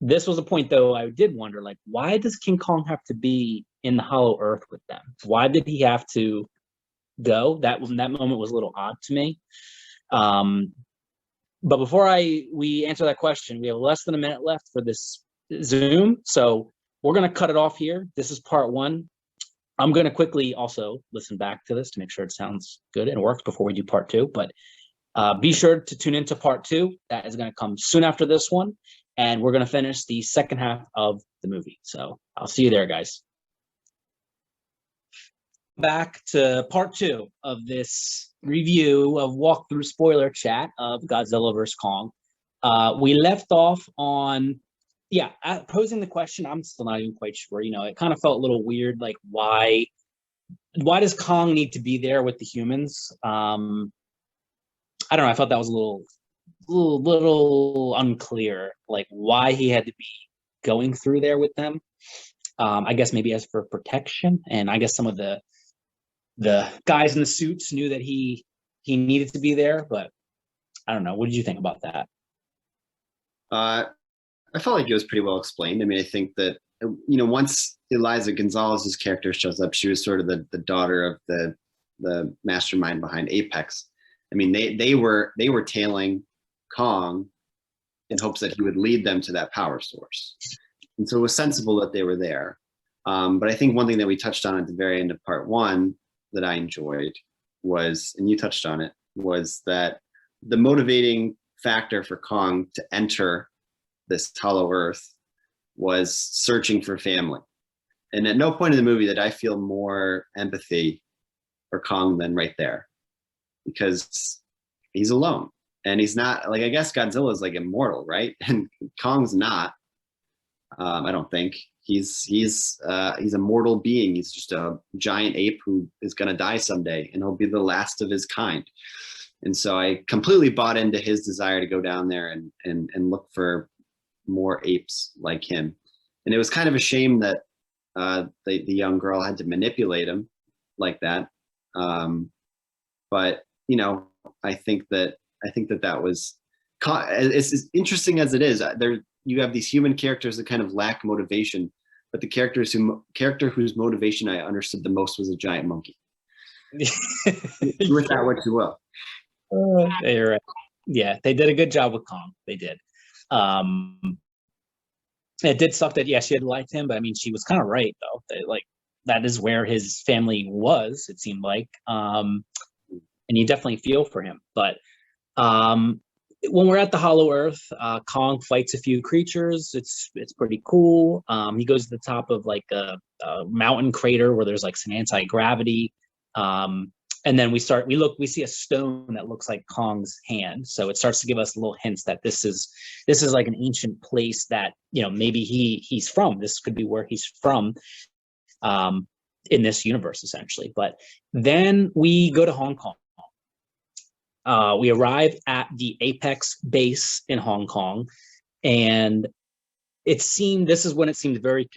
Speaker 1: this was a point, though, I did wonder, like, why does King Kong have to be in the hollow earth with them? Why did he have to go? That moment was a little odd to me. But before we answer that question, we have less than a minute left for this Zoom. So we're going to cut it off here. This is part one. I'm going to quickly also listen back to this to make sure it sounds good and works before we do part two. But be sure to tune into part two. That is going to come soon after this one. And we're going to finish the second half of the movie. So I'll see you there, guys. Back to part two of this review of walkthrough spoiler chat of Godzilla vs. Kong. We left off on, posing the question. I'm still not even quite sure. It kind of felt a little weird. Like, why does Kong need to be there with the humans? I don't know. I thought that was a little unclear, like why he had to be going through there with them. I guess maybe as for protection, and I guess some of the guys in the suits knew that he needed to be there, but I don't know. What did you think about that?
Speaker 2: I felt like it was pretty well explained. I mean, I think that once Eliza Gonzalez's character shows up, she was sort of the daughter of the mastermind behind Apex. I mean, they were tailing Kong in hopes that he would lead them to that power source. And so it was sensible that they were there. But I think one thing that we touched on at the very end of part one that I enjoyed was, and you touched on it, was that the motivating factor for Kong to enter this hollow earth was searching for family. And at no point in the movie did I feel more empathy for Kong than right there, because he's alone. And he's not, like, I guess Godzilla is like immortal, right? And Kong's not. I don't think he's a mortal being. He's just a giant ape who is going to die someday, and he'll be the last of his kind. And so I completely bought into his desire to go down there and look for more apes like him. And it was kind of a shame that the young girl had to manipulate him like that. But I think that was, as interesting as it is, you have these human characters that kind of lack motivation, but the character whose motivation I understood the most was a giant monkey. With that, what you will.
Speaker 1: You're right. Yeah, they did a good job with Kong. They did. It did suck that, she had lied to him, but I mean, she was kind of right, though. That is where his family was, it seemed like. And you definitely feel for him. But when we're at the Hollow Earth, Kong fights a few creatures. It's pretty cool. He goes to the top of like a mountain crater where there's like some anti-gravity. And then we see a stone that looks like Kong's hand. So it starts to give us little hints that this is like an ancient place that, maybe he's from. This could be where he's from in this universe, essentially. But then we go to Hong Kong. We arrive at the Apex base in Hong Kong, and this is when it seemed very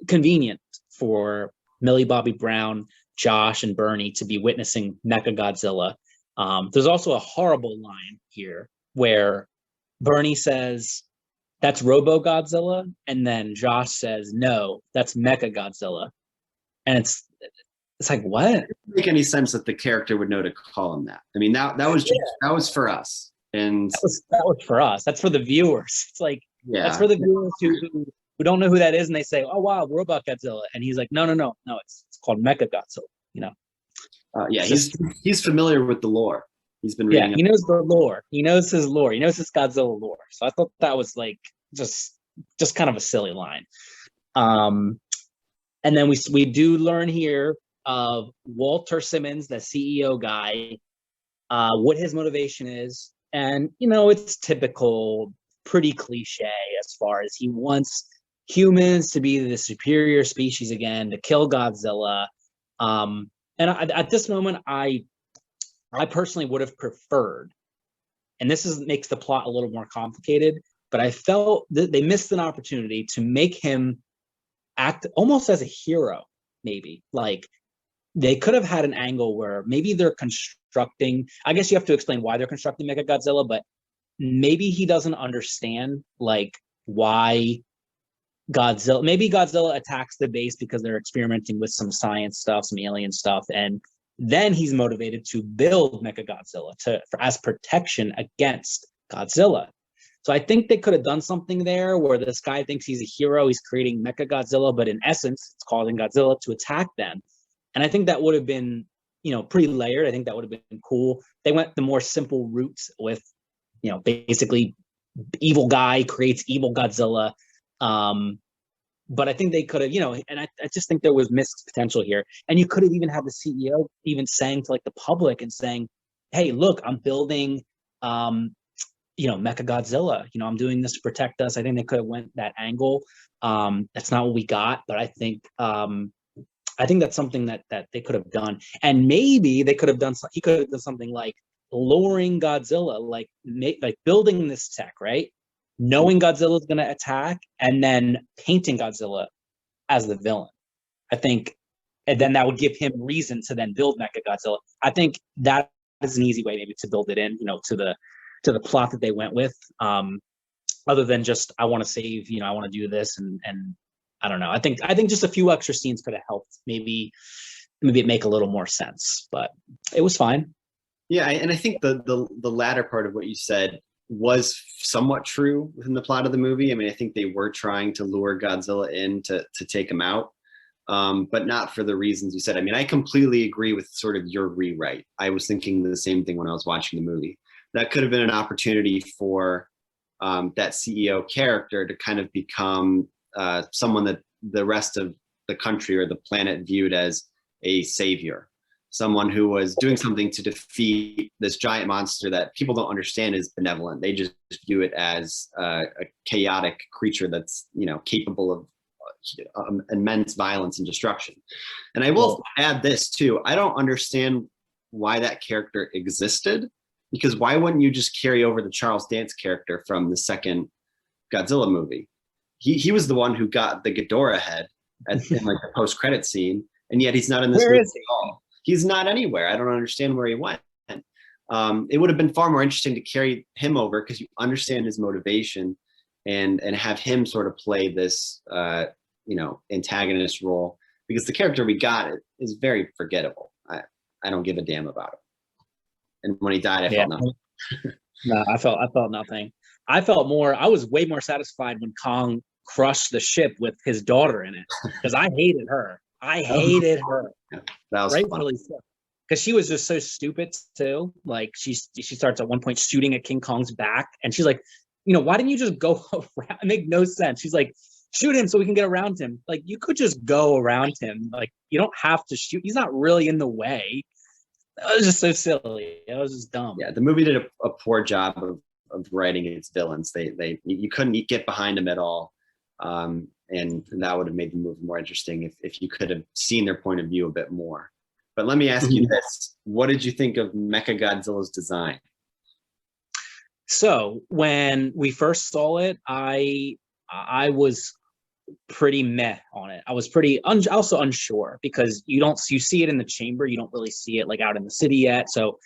Speaker 1: convenient for Millie Bobby Brown, Josh, and Bernie to be witnessing Mechagodzilla. There's also a horrible line here where Bernie says, "That's Robo-Godzilla," and then Josh says, "No, that's Mechagodzilla." And it's like, what?
Speaker 2: It doesn't make any sense that the character would know to call him that. I mean, that was for us. And
Speaker 1: that was for us. That's for the viewers. It's like, that's for the viewers who don't know who that is, and they say, "Oh wow, Robot Godzilla," and he's like, no, it's called Mechagodzilla.
Speaker 2: He's familiar with the lore. He's been reading.
Speaker 1: Yeah, he knows the lore. He knows his lore. He knows his Godzilla lore. So I thought that was like just kind of a silly line. And then we do learn here of Walter Simmons, the CEO guy, what his motivation is. And, it's typical, pretty cliche as far as he wants humans to be the superior species again, to kill Godzilla. And at this moment, I personally would have preferred, and makes the plot a little more complicated, but I felt that they missed an opportunity to make him act almost as a hero, maybe. Like, they could have had an angle where maybe they're constructing, I guess you have to explain why they're constructing Mechagodzilla, but maybe he doesn't understand like why maybe Godzilla attacks the base because they're experimenting with some science stuff, some alien stuff, and then he's motivated to build Mechagodzilla as protection against Godzilla. So I think they could have done something there where this guy thinks he's a hero, he's creating Mechagodzilla, but in essence, it's causing Godzilla to attack them. And I think that would have been, pretty layered. I think that would have been cool. They went the more simple routes with, basically evil guy creates evil Godzilla. But I think they could have, and I just think there was missed potential here. And you could have even had the CEO even saying to like the public and saying, "Hey, look, I'm building, Mechagodzilla. I'm doing this to protect us." I think they could have went that angle. That's not what we got, but I think that's something that they could have done. And maybe he could have done something like lowering Godzilla, like building this tech, right? Knowing Godzilla is going to attack, and then painting Godzilla as the villain. I think, and then that would give him reason to then build Mechagodzilla. I think that is an easy way maybe to build it in, to the plot that they went with. Other than just, I want to save, I want to do this, and I don't know. I think just a few extra scenes could have helped maybe it make a little more sense, but it was fine.
Speaker 2: Yeah, and I think the latter part of what you said was somewhat true within the plot of the movie. I mean, I think they were trying to lure Godzilla in to take him out, but not for the reasons you said. I mean, I completely agree with sort of your rewrite. I was thinking the same thing when I was watching the movie. That could have been an opportunity for that CEO character to kind of become someone that the rest of the country or the planet viewed as a savior. Someone who was doing something to defeat this giant monster that people don't understand is benevolent. They just view it as a chaotic creature that's, capable of immense violence and destruction. And I will add this too. I don't understand why that character existed, because why wouldn't you just carry over the Charles Dance character from the second Godzilla movie? He was the one who got the Ghidorah head in like the post-credit scene, and yet he's not in this movie at all. He's not anywhere. I don't understand where he went. It would have been far more interesting to carry him over because you understand his motivation and have him sort of play this, antagonist role, because the character we got is very forgettable. I don't give a damn about him. And when he died, I felt nothing.
Speaker 1: No, I felt nothing. I was way more satisfied when Kong crushed the ship with his daughter in it, because I hated her. That was rightfully so. because she was just so stupid too. Like she starts at one point shooting at King Kong's back, and she's like, why didn't you just go around? It make no sense. She's like, shoot him so we can get around him. Like you could just go around him. Like you don't have to shoot. He's not really in the way. That was just so silly. It was just dumb.
Speaker 2: Yeah, the movie did a poor job of writing its villains. You couldn't get behind them at all. And that would have made the movie more interesting if you could have seen their point of view a bit more. But let me ask you this. What did you think of Mechagodzilla's design?
Speaker 1: So when we first saw it, I was pretty meh on it. I was also unsure because you see it in the chamber. You don't really see it like out in the city yet. So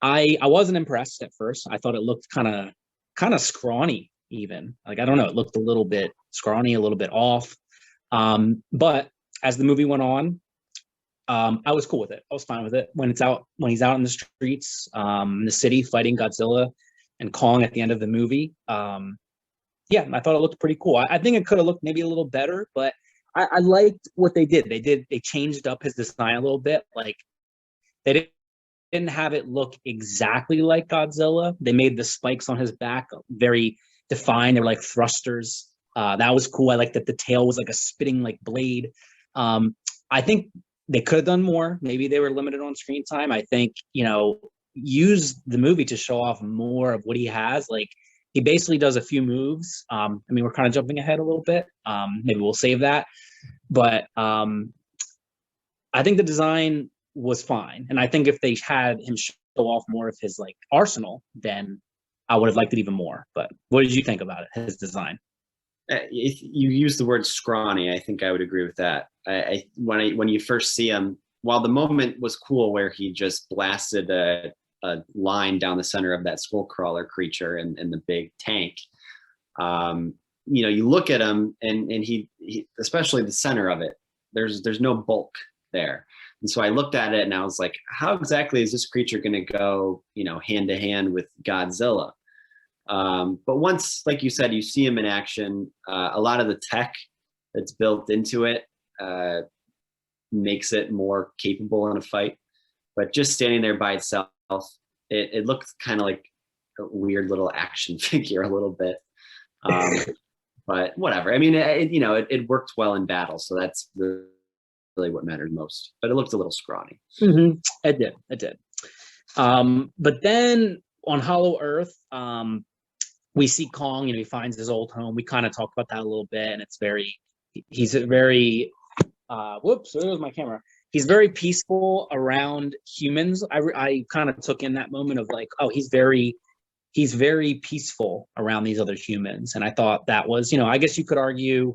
Speaker 1: I wasn't impressed at first. I thought it looked kind of scrawny even. Like, I don't know, it looked a little bit scrawny, a little bit off. But as the movie went on, I was cool with it. I was fine with it. When he's out in the streets, in the city fighting Godzilla and Kong at the end of the movie. Yeah, I thought it looked pretty cool. I think it could have looked maybe a little better, but I liked what they did. They changed up his design a little bit. Like they didn't have it look exactly like Godzilla. They made the spikes on his back very defined. They were like thrusters. That was cool. I liked that the tail was like a spitting like blade. I think they could have done more. Maybe they were limited on screen time. I think, use the movie to show off more of what he has. Like he basically does a few moves. We're kind of jumping ahead a little bit. Maybe we'll save that. But I think the design was fine. And I think if they had him show off more of his like arsenal, then I would have liked it even more. But what did you think about it, his design?
Speaker 2: If you use the word scrawny, I think I would agree with that. When you first see him, while the moment was cool where he just blasted a line down the center of that skull crawler creature and the big tank, you look at him and he especially the center of it, there's no bulk there. And so I looked at it and I was like, how exactly is this creature going to go, hand to hand with Godzilla? But once, like you said, you see him in action, a lot of the tech that's built into it makes it more capable in a fight. But just standing there by itself, it looked kind of like a weird little action figure a little bit. But whatever. It worked well in battle, so that's really what mattered most. But it looked a little scrawny.
Speaker 1: Mm-hmm. It did. But then on Hollow Earth, we see Kong, he finds his old home. We kind of talked about that a little bit, and he's very, whoops, there goes my camera. He's very peaceful around humans. I kind of took in that moment of like, oh, he's very peaceful around these other humans. And I thought that was, I guess you could argue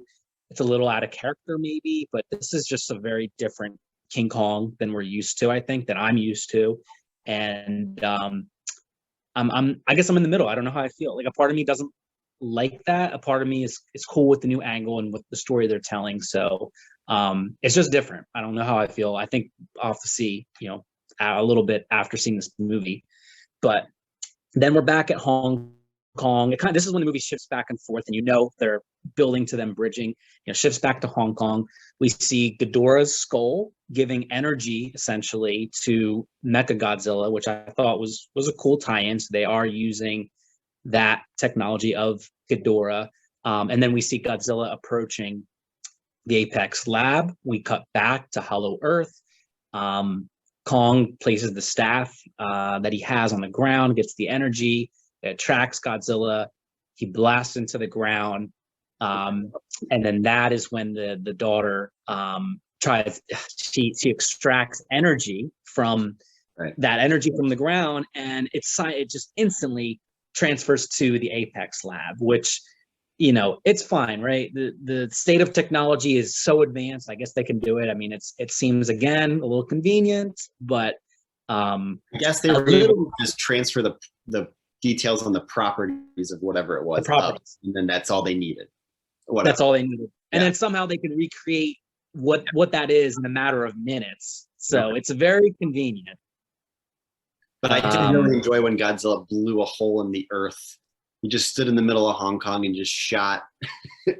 Speaker 1: it's a little out of character maybe, but this is just a very different King Kong than we're used to, I think, that I'm used to. And I guess I'm in the middle. I don't know how I feel. Like a part of me doesn't like that. A part of me is cool with the new angle and with the story they're telling. So it's just different. I don't know how I feel. I think I'll have to see, a little bit after seeing this movie. But then we're back at Hong Kong. This is when the movie shifts back and forth, and they're building to them bridging. Shifts back to Hong Kong. We see Ghidorah's skull giving energy essentially to Mechagodzilla, which I thought was a cool tie-in. So they are using that technology of Ghidorah, and then we see Godzilla approaching the Apex Lab. We cut back to Hollow Earth. Kong places the staff that he has on the ground, gets the energy, it attracts Godzilla. He blasts into the ground. And then that is when the daughter she extracts energy from that energy from the ground, and it just instantly transfers to the Apex Lab, which it's fine, right? The state of technology is so advanced. I guess they can do it. It seems again a little convenient, but
Speaker 2: I guess they were able to just transfer the details on the properties of whatever it was, and then that's all they needed. Whatever.
Speaker 1: That's all they needed, and then somehow they can recreate what that is in a matter of minutes. So it's very convenient.
Speaker 2: But I did really enjoy when Godzilla blew a hole in the earth. He just stood in the middle of Hong Kong and just shot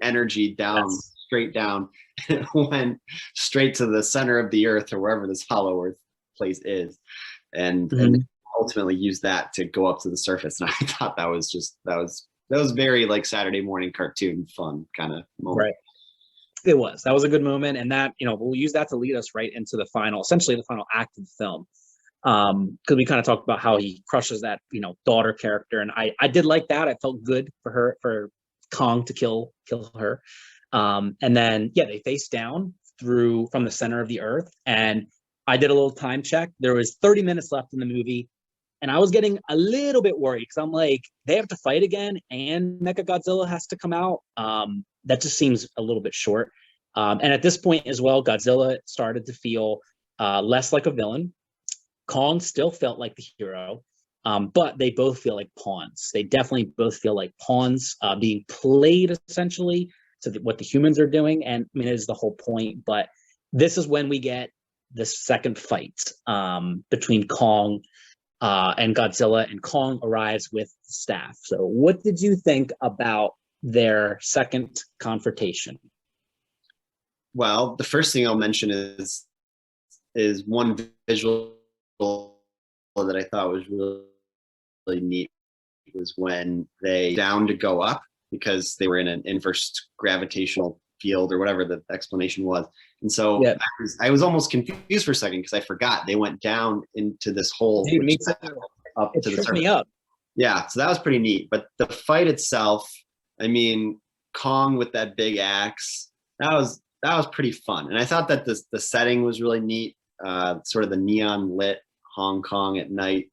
Speaker 2: energy straight down, went straight to the center of the earth or wherever this Hollow Earth place is, and
Speaker 1: Mhm.
Speaker 2: and ultimately use that to go up to the surface. And I thought that was very like Saturday morning cartoon fun kind of moment.
Speaker 1: Right. That was a good moment, and that, we'll use that to lead us right into essentially the final act of the film. Because we kind of talked about how he crushes that, daughter character, and I did like that. I felt good for Kong to kill her. And then they face down from the center of the earth, and I did a little time check. There was 30 minutes left in the movie, and I was getting a little bit worried because I'm like, they have to fight again, and Mechagodzilla has to come out. That just seems a little bit short. And at this point as well, Godzilla started to feel less like a villain. Kong still felt like the hero, but they both feel like pawns. They definitely both feel like pawns being played essentially to what the humans are doing. And I mean, it is the whole point. But this is when we get the second fight between Kong and Godzilla, and Kong arrives with the staff. So what did you think about their second confrontation?
Speaker 2: Well, the first thing I'll mention is one visual that I thought was really neat was when they down to go up because they were in an inverse gravitational field or whatever the explanation was. And so I was almost confused for a second because I forgot they went down into this hole.
Speaker 1: Dude, me too.
Speaker 2: Up
Speaker 1: it
Speaker 2: to the
Speaker 1: tripped
Speaker 2: surface.
Speaker 1: me up.
Speaker 2: Yeah, so that was pretty neat. But the fight itself, I mean, Kong with that big axe, that was pretty fun. And I thought that the setting was really neat. Sort of the neon lit Hong Kong at night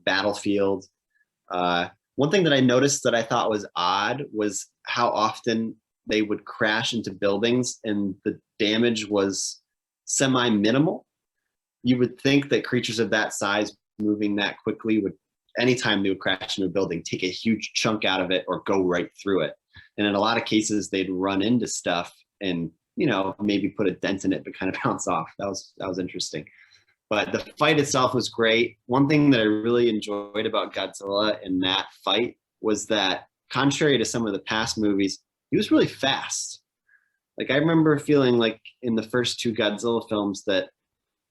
Speaker 2: battlefield. One thing that I noticed that I thought was odd was how often they would crash into buildings and the damage was semi-minimal. You would think that creatures of that size moving that quickly would, anytime they would crash into a building, take a huge chunk out of it or go right through it. And in a lot of cases, they'd run into stuff and, maybe put a dent in it, but kind of bounce off. That was interesting. But the fight itself was great. One thing that I really enjoyed about Godzilla in that fight was that, contrary to some of the past movies, he was really fast. Like, I remember feeling like in the first two Godzilla films that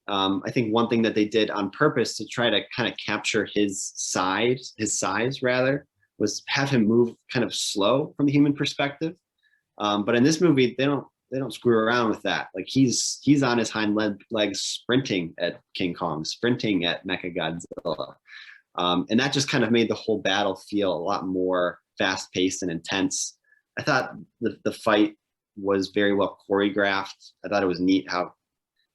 Speaker 2: I think one thing that they did on purpose to try to kind of capture his size rather, was have him move kind of slow from the human perspective. But in this movie, they don't screw around with that. Like he's on his hind legs sprinting at King Kong, sprinting at Mechagodzilla. And that just kind of made the whole battle feel a lot more fast paced and intense. I thought the fight was very well choreographed. I thought it was neat how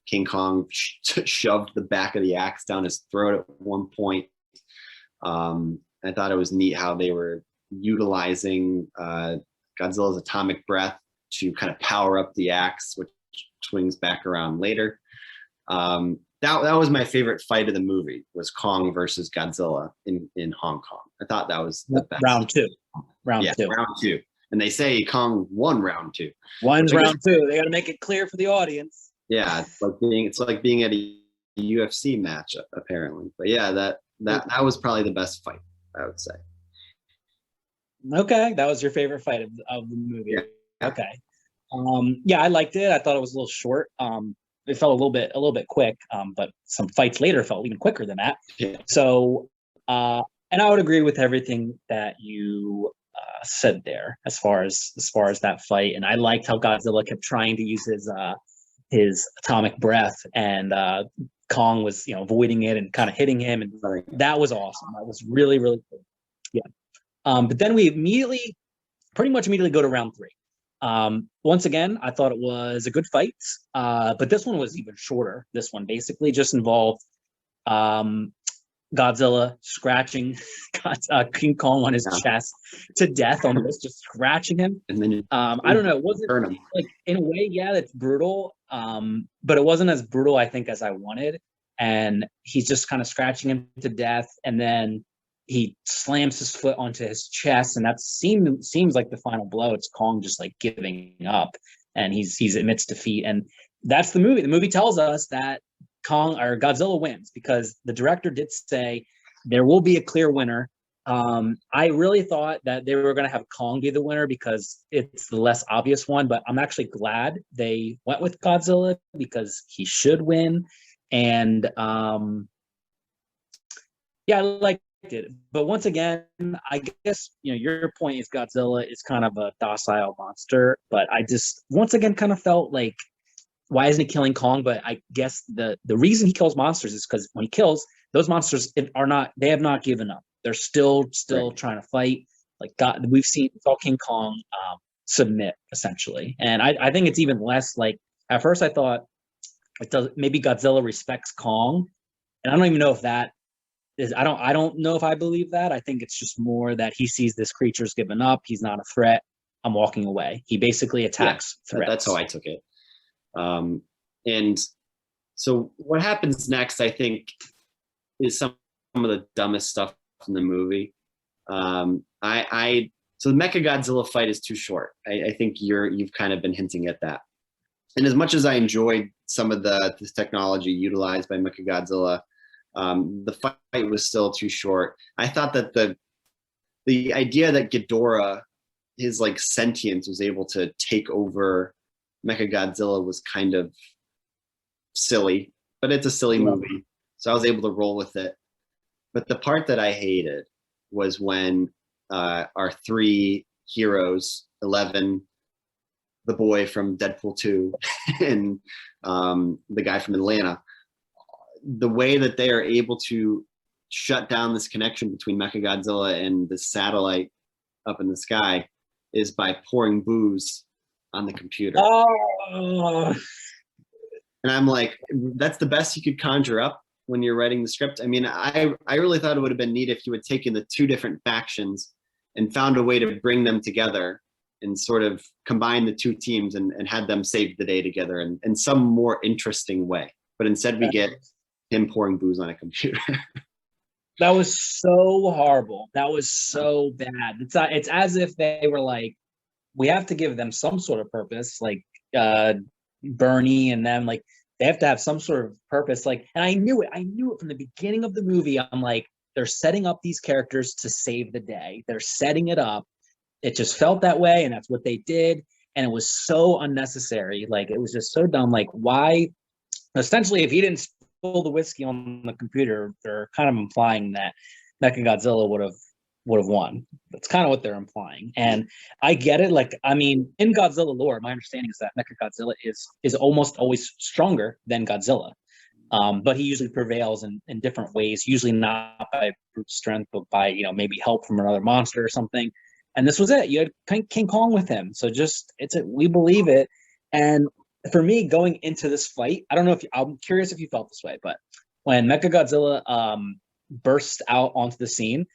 Speaker 2: King Kong shoved the back of the axe down his throat at one point. I thought it was neat how they were utilizing Godzilla's atomic breath to kind of power up the axe, which swings back around later. That was my favorite fight of the movie, was Kong versus Godzilla in Hong Kong. I thought that was the best.
Speaker 1: Round two.
Speaker 2: Round two. And they say Kong won round two.
Speaker 1: One's round two. They got to make it clear for the audience.
Speaker 2: Yeah, it's like being at a UFC match, apparently. But yeah, that was probably the best fight, I would say.
Speaker 1: Okay, that was your favorite fight of the movie.
Speaker 2: Yeah.
Speaker 1: Okay. Yeah, I liked it. I thought it was a little short. It felt a little bit quick. But some fights later felt even quicker than that.
Speaker 2: Yeah.
Speaker 1: So, and I would agree with everything that you said there as far as that fight. And I liked how Godzilla kept trying to use his atomic breath, and Kong was avoiding it and kind of hitting him, and that was awesome. That was really, really cool. Yeah. But then we pretty much immediately go to round three. Once again, I thought it was a good fight, but this one was even shorter. This one basically just involved Godzilla scratching King Kong on his chest to death, almost just scratching him.
Speaker 2: And then
Speaker 1: I don't know, it wasn't like, in a way, yeah, that's brutal, but it wasn't as brutal, I think, as I wanted. And he's just kind of scratching him to death, and then he slams his foot onto his chest, and that seems like the final blow. It's Kong just like giving up, and he's admits defeat, and that's the movie. The movie tells us that Godzilla wins, because the director did say there will be a clear winner. I really thought that they were going to have Kong be the winner because it's the less obvious one, but I'm actually glad they went with Godzilla because he should win. And yeah, I liked it. But once again, I guess, your point is Godzilla is kind of a docile monster, but I just once again kind of felt like, why isn't he killing Kong? But I guess the reason he kills monsters is because when he kills, those monsters they have not given up. They're still
Speaker 2: Right.
Speaker 1: trying to fight. Like God, we saw King Kong submit essentially. And I think it's even less like, at first I thought it does, maybe Godzilla respects Kong. And I don't even know if that is, I don't know if I believe that. I think it's just more that he sees this creature's given up. He's not a threat. I'm walking away. He basically
Speaker 2: Yeah,
Speaker 1: attacks threats.
Speaker 2: that's how I took it. And so what happens next, I think, is some of the dumbest stuff in the movie. So the Mechagodzilla fight is too short. I think you've kind of been hinting at that. And as much as I enjoyed some of this technology utilized by Mechagodzilla, the fight was still too short. I thought that the idea that Ghidorah, his like sentience, was able to take over Mechagodzilla was kind of silly, but it's a silly movie, so I was able to roll with it. But the part that I hated was when our three heroes, 11, the boy from Deadpool 2, and the guy from Atlanta, the way that they are able to shut down this connection between Mechagodzilla and the satellite up in the sky is by pouring booze on the computer.
Speaker 1: Oh.
Speaker 2: And I'm like, that's the best you could conjure up when you're writing the script. I mean, I really thought it would have been neat if you had taken the two different factions and found a way to bring them together and sort of combine the two teams and had them save the day together in some more interesting way. But instead we get him pouring booze on a computer.
Speaker 1: That was so horrible. That was so bad. It's as if they were like, we have to give them some sort of purpose, like Bernie and them, like they have to have some sort of purpose. Like, and I knew it from the beginning of the movie. I'm like, they're setting up these characters to save the day. They're setting it up. It just felt that way, and that's what they did. And it was so unnecessary. Like, it was just so dumb. Like, why? Essentially, if he didn't spill the whiskey on the computer, they're kind of implying that Mechagodzilla would have won. That's kind of what they're implying. And I get it. Like, I mean, in Godzilla lore, my understanding is that Mechagodzilla is almost always stronger than Godzilla. But he usually prevails in different ways, usually not by brute strength, but by, maybe help from another monster or something. And this was it. You had King Kong with him. So we believe it. And for me, going into this fight, I don't know I'm curious if you felt this way, but when Mechagodzilla burst out onto the scene,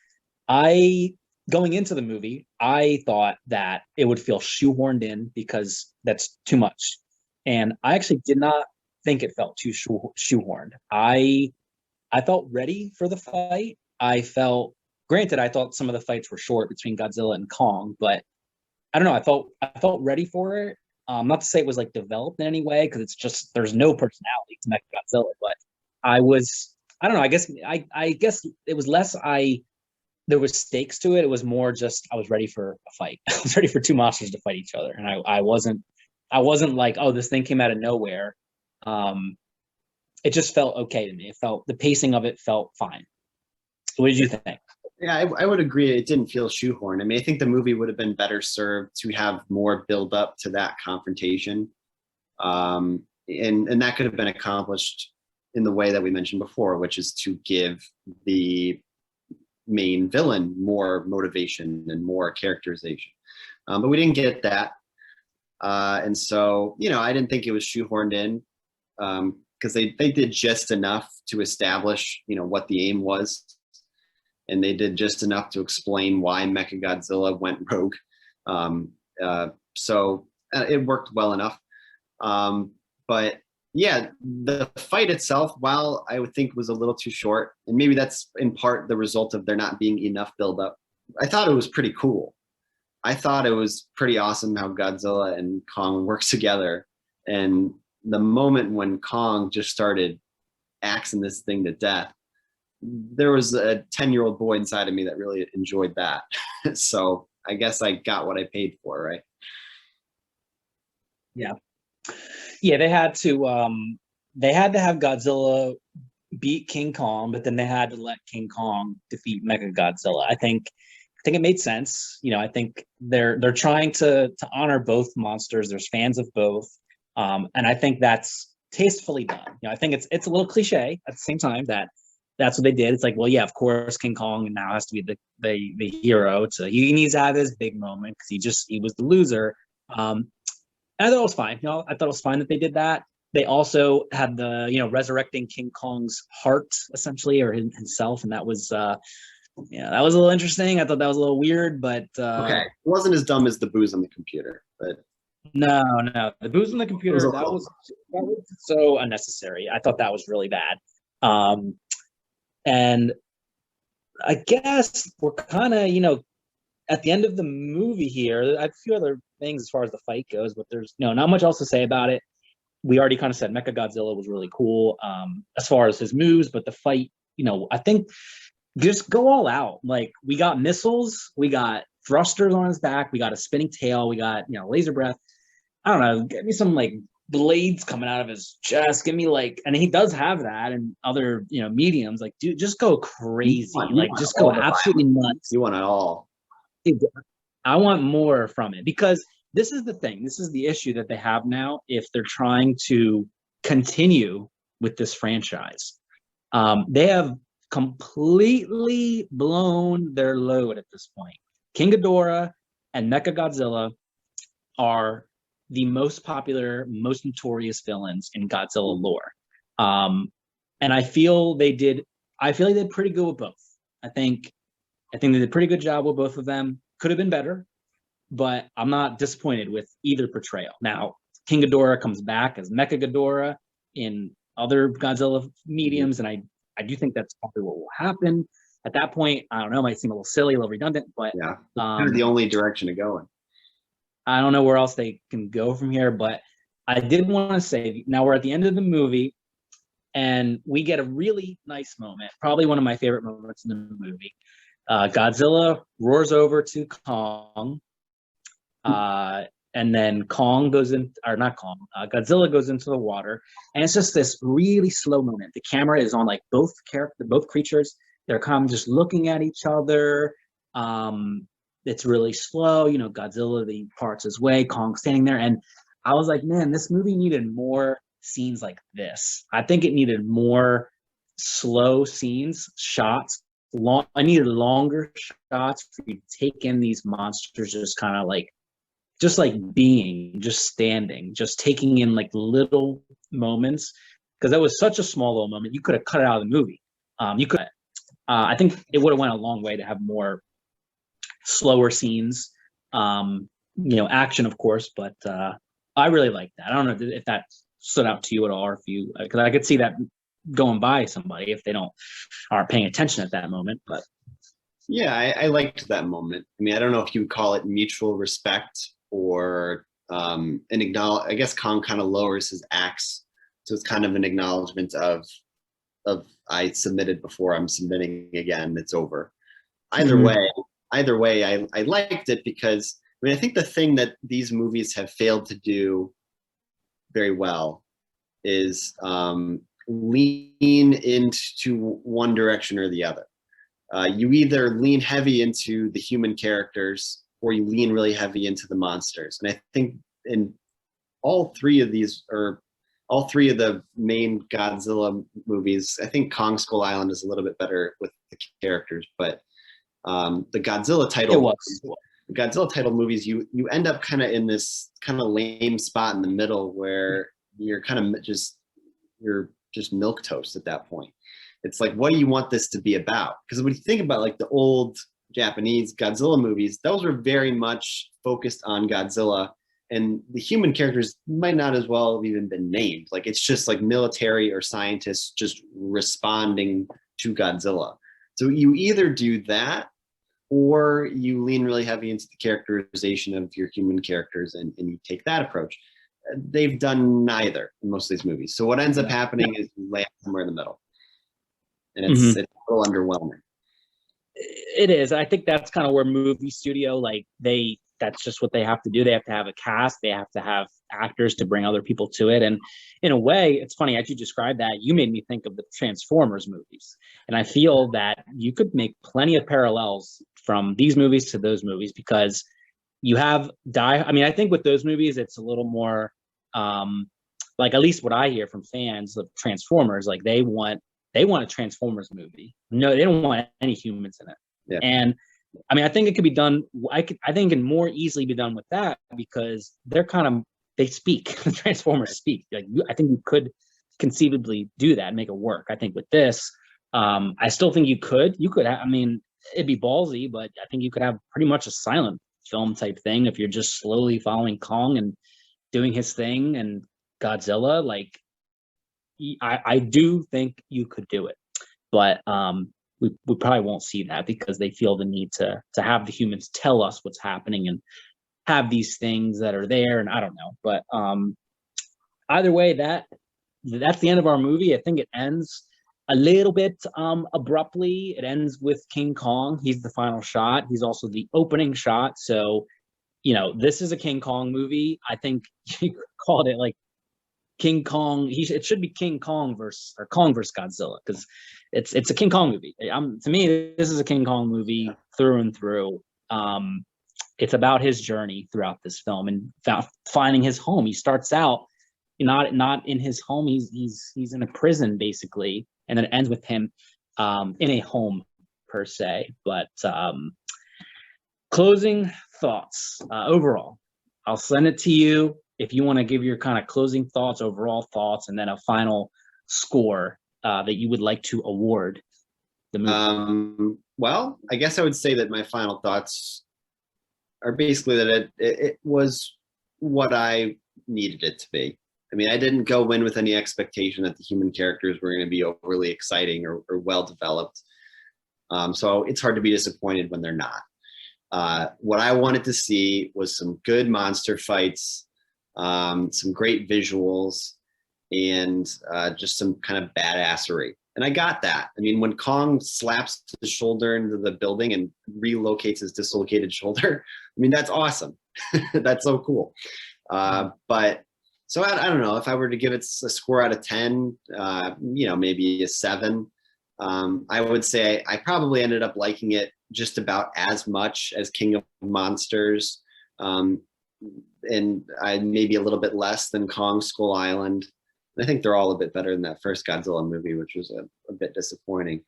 Speaker 1: going into the movie, I thought that it would feel shoehorned in because that's too much. And I actually did not think it felt too shoehorned. I felt ready for the fight. Granted, I thought some of the fights were short between Godzilla and Kong, but I don't know. I felt ready for it. Not to say it was like developed in any way, because it's just there's no personality to Mechagodzilla. But I don't know. I guess it was less. There was stakes to it. It was more just I was ready for a fight. I was ready for two monsters to fight each other, and I wasn't like, oh, this thing came out of nowhere. It just felt okay to me. The pacing of it felt fine. What did you think?
Speaker 2: Yeah, I would agree. It didn't feel shoehorned. I mean, I think the movie would have been better served to have more build up to that confrontation. And that could have been accomplished in the way that we mentioned before, which is to give the main villain more motivation and more characterization. But we didn't get that. And so, I didn't think it was shoehorned in because they did just enough to establish, what the aim was. And they did just enough to explain why Mechagodzilla went rogue. So it worked well enough. But yeah, the fight itself, while I would think was a little too short, and maybe that's in part the result of there not being enough buildup, I thought it was pretty cool. I thought it was pretty awesome how Godzilla and Kong works together. And the moment when Kong just started axing this thing to death, there was a 10-year-old boy inside of me that really enjoyed that. So I guess I got what I paid for, right?
Speaker 1: Yeah. Yeah, they had to they had to have Godzilla beat King Kong, but then they had to let King Kong defeat Mechagodzilla. I think it made sense. I think they're trying to honor both monsters. There's fans of both, and I think that's tastefully done. I think it's a little cliche at the same time that's what they did. It's like, well, yeah, of course, King Kong now has to be the hero. So he needs to have his big moment because he was the loser. And I thought it was fine. I thought it was fine that they did that. They also had the resurrecting King Kong's heart essentially, or himself, and that was that was a little interesting. I thought that was a little weird, but
Speaker 2: okay, it wasn't as dumb as the booze on the computer, but
Speaker 1: no, the booze on the computer that was so unnecessary. I thought that was really bad. And I guess we're kind of at the end of the movie here. I have a few other things as far as the fight goes, but there's not much else to say about it. We already kind of said Mechagodzilla was really cool as far as his moves, but the fight, I think just go all out. Like, we got missiles, we got thrusters on his back, we got a spinning tail, we got laser breath. I don't know, get me some like blades coming out of his chest. Give me and he does have that and other mediums. Like, dude, just go crazy. Just go absolutely nuts.
Speaker 2: You want it all.
Speaker 1: I want more from it, because this is the thing. This is the issue that they have now if they're trying to continue with this franchise. They have completely blown their load at this point. King Ghidorah and Mechagodzilla are the most popular, most notorious villains in Godzilla lore. And I feel like they did pretty good with both. I think they did a pretty good job with both of them. Could have been better, but I'm not disappointed with either portrayal. Now, King Ghidorah comes back as Mechagodzilla in other Godzilla mediums, and I do think that's probably what will happen. At that point, I don't know, it might seem a little silly, a little redundant, but
Speaker 2: yeah, kind of the only direction to go in.
Speaker 1: I don't know where else they can go from here, but I did want to say, now we're at the end of the movie, and we get a really nice moment, probably one of my favorite moments in the movie. Godzilla roars over to Kong, and then Godzilla goes into the water, and it's just this really slow moment. The camera is on like both creatures. They're kind of just looking at each other. It's really slow. Godzilla, the parts his way, Kong standing there, and I was like, man, this movie needed more scenes like this. I think it needed more slow scenes, shots. I needed longer shots for you to take in these monsters, just kind of like being, just standing, just taking in like little moments, because that was such a small little moment. You could have cut it out of the movie. I think it would have went a long way to have more slower scenes, action, of course, but I really like that. I don't know if that stood out to you at all, or if you, because I could see that going by somebody if they aren't paying attention at that moment. But
Speaker 2: yeah, I liked that moment. I mean, I don't know if you would call it mutual respect or an acknowledge. I guess Kong kind of lowers his axe, so it's kind of an acknowledgement of I submitted before, I'm submitting again, it's over. Either way, I liked it, because I mean, I think the thing that these movies have failed to do very well is lean into one direction or the other. You either lean heavy into the human characters, or you lean really heavy into the monsters. And I think in all three of the main Godzilla movies, I think Kong Skull Island is a little bit better with the characters, but the Godzilla title movies, you end up kind of in this kind of lame spot in the middle where you're kind of just milquetoast at that point. It's like, what do you want this to be about? Because when you think about like the old Japanese Godzilla movies, those were very much focused on Godzilla, and the human characters might not as well have even been named. Like, it's just like military or scientists just responding to Godzilla. So you either do that, or you lean really heavy into the characterization of your human characters and you take that approach. They've done neither in most of these movies. So what ends up happening is you land somewhere in the middle. And it's a little underwhelming.
Speaker 1: It is. I think that's kind of where movie studio, like, they that's just what they have to do. They have to have a cast, they have to have actors to bring other people to it. And in a way, it's funny, as you described that, you made me think of the Transformers movies. And I feel that you could make plenty of parallels from these movies to those movies, because you have I mean, I think with those movies, it's a little more like, at least what I hear from fans of Transformers, like they want a Transformers movie. No, they don't want any humans in it.
Speaker 2: Yeah.
Speaker 1: And I mean, I think it could be done. I think it can more easily be done with that, because they speak. The Transformers speak. Like, I think you could conceivably do that and make it work. I think with this, I still think you could. I mean, it'd be ballsy, but I think you could have pretty much a silent film type thing if you're just slowly following Kong and doing his thing, and Godzilla. Like, I do think you could do it, but we probably won't see that, because they feel the need to have the humans tell us what's happening and have these things that are there. And I don't know, but either way, that's the end of our movie. I think it ends a little bit abruptly. It ends with King Kong. He's the final shot. He's also the opening shot. So, this is a King Kong movie. I think you called it like King Kong. It should be King Kong versus Godzilla, because it's a King Kong movie. To me, this is a King Kong movie through and through. It's about his journey throughout this film and finding his home. He starts out not in his home. He's in a prison basically, and then it ends with him in a home per se. But closing thoughts overall, I'll send it to you if you want to give your kind of closing thoughts, overall thoughts, and then a final score that you would like to award the movie.
Speaker 2: Well, I guess I would say that my final thoughts are basically that it was what I needed it to be. I mean, I didn't go in with any expectation that the human characters were going to be overly exciting or well developed. So it's hard to be disappointed when they're not. What I wanted to see was some good monster fights, some great visuals, and just some kind of badassery. And I got that. I mean, when Kong slaps his shoulder into the building and relocates his dislocated shoulder, I mean, that's awesome. That's so cool. But so I don't know, if I were to give it a score out of 10, maybe a 7, I would say I probably ended up liking it just about as much as King of Monsters. And I maybe a little bit less than Kong Skull Island. I think they're all a bit better than that first Godzilla movie, which was a bit disappointing.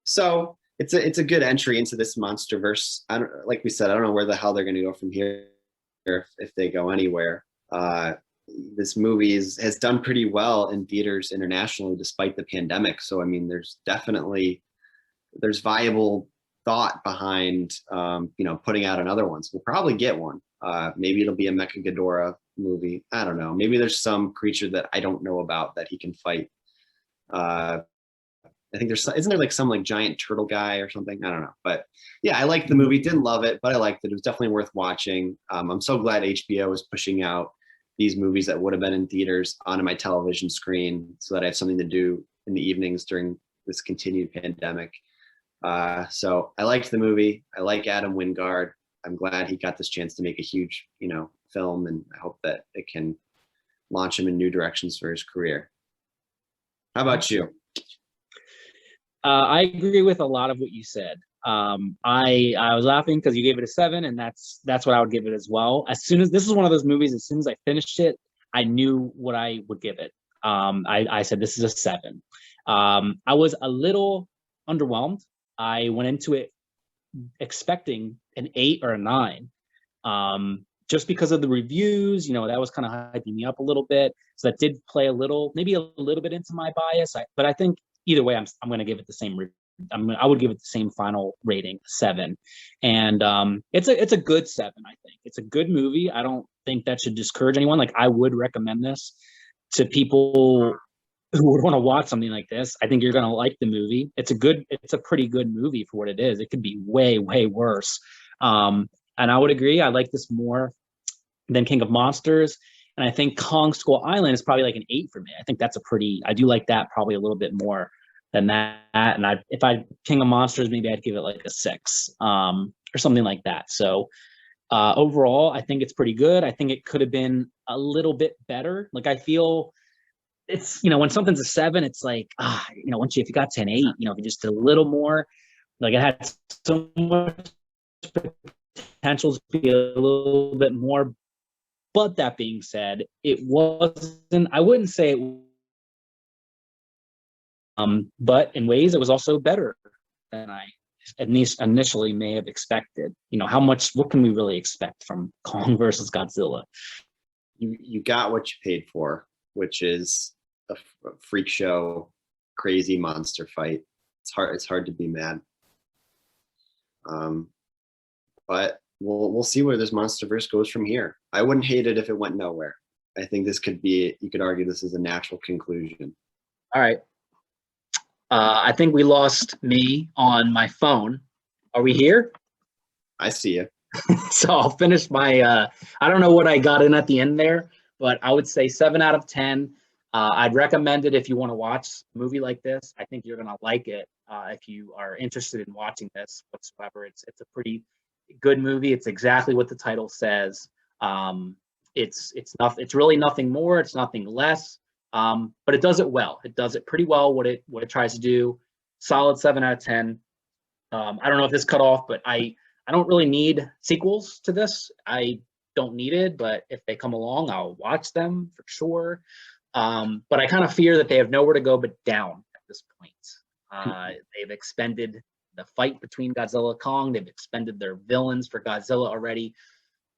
Speaker 2: So it's a good entry into this MonsterVerse. Like we said, I don't know where the hell they're going to go from here, if they go anywhere. This movie has done pretty well in theaters internationally despite the pandemic. So I mean, there's viable thought behind putting out another one. So we'll probably get one. Maybe it'll be a Mechagodzilla movie. I don't know. Maybe there's some creature that I don't know about that he can fight. I think isn't there like some like giant turtle guy or something? I don't know. But yeah, I liked the movie. Didn't love it, but I liked it. It was definitely worth watching. I'm so glad HBO is pushing out these movies that would have been in theaters onto my television screen so that I have something to do in the evenings during this continued pandemic. So I liked the movie. I like Adam Wingard. I'm glad he got this chance to make a huge, film, and I hope that it can launch him in new directions for his career. How about you?
Speaker 1: I agree with a lot of what you said. I was laughing because you gave it a 7, and that's what I would give it as well. As soon as this is one of those movies, as soon as I finished it, I knew what I would give it. I said this is a 7. I was a little underwhelmed. I went into it expecting an 8 or a 9, just because of the reviews. That was kind of hyping me up a little bit, so that did play maybe a little bit into my bias. But I think either way, I'm going to give it the same. I would give it the same final rating, 7, and it's a good 7. I think it's a good movie. I don't think that should discourage anyone. Like, I would recommend this to people who would want to watch something like this. I think you're going to like the movie. It's a pretty good movie for what it is. It could be way, way worse. And I would agree. I like this more than King of Monsters. And I think Kong Skull Island is probably like an 8 for me. I think I do like that probably a little bit more than that. And if I King of Monsters, maybe I'd give it like a 6, or something like that. So overall, I think it's pretty good. I think it could have been a little bit better. Like, I feel it's, when something's a 7, it's like, once if you got to an 8, if you just did a little more, like, it had so much potential to be a little bit more. But that being said, it wasn't, I wouldn't say it, but in ways it was also better than I at least initially may have expected. What can we really expect from Kong versus Godzilla?
Speaker 2: You got what you paid for, which is a freak show, crazy monster fight. It's hard to be mad. But we'll see where this MonsterVerse goes from here. I wouldn't hate it if it went nowhere. I think this could be, you could argue this is a natural conclusion.
Speaker 1: All right. I think we lost me on my phone. Are we here?
Speaker 2: I see you.
Speaker 1: So I'll finish my, I don't know what I got in at the end there, but I would say 7 out of 10. I'd recommend it if you want to watch a movie like this. I think you're going to like it if you are interested in watching this whatsoever. It's a pretty good movie. It's exactly what the title says. It's really nothing more. It's nothing less. But it does it well. It does it pretty well. What it tries to do. Solid 7 out of 10. I don't know if this cut off, but I don't really need sequels to this. I don't need it, but if they come along, I'll watch them for sure. But I kind of fear that they have nowhere to go but down at this point. They've expended the fight between Godzilla and Kong. They've expended their villains for Godzilla already.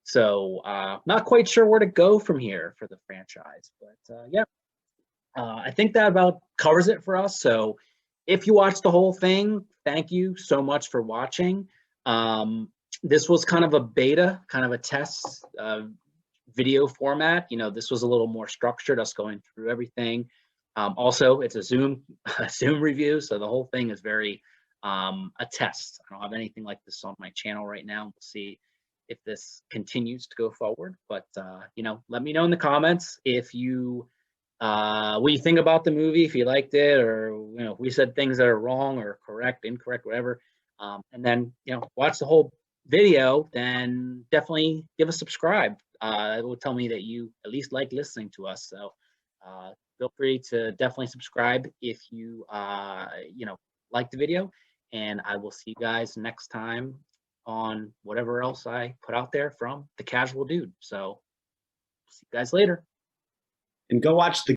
Speaker 1: So not quite sure where to go from here for the franchise. But yeah, I think that about covers it for us. So if you watched the whole thing, thank you so much for watching. This was kind of a beta, kind of a test video format. This was a little more structured, us going through everything. Also, it's a Zoom review, so the whole thing is very a test. I don't have anything like this on my channel right now. We'll see if this continues to go forward. But let me know in the comments if you what you think about the movie, if you liked it, or if we said things that are wrong or correct, incorrect, whatever. And then watch the whole video, then definitely give a subscribe. It will tell me that you at least like listening to us. So feel free to definitely subscribe if you like the video, and I will see you guys next time on whatever else I put out there from the Casual Dude. So see you guys later.
Speaker 2: And go watch the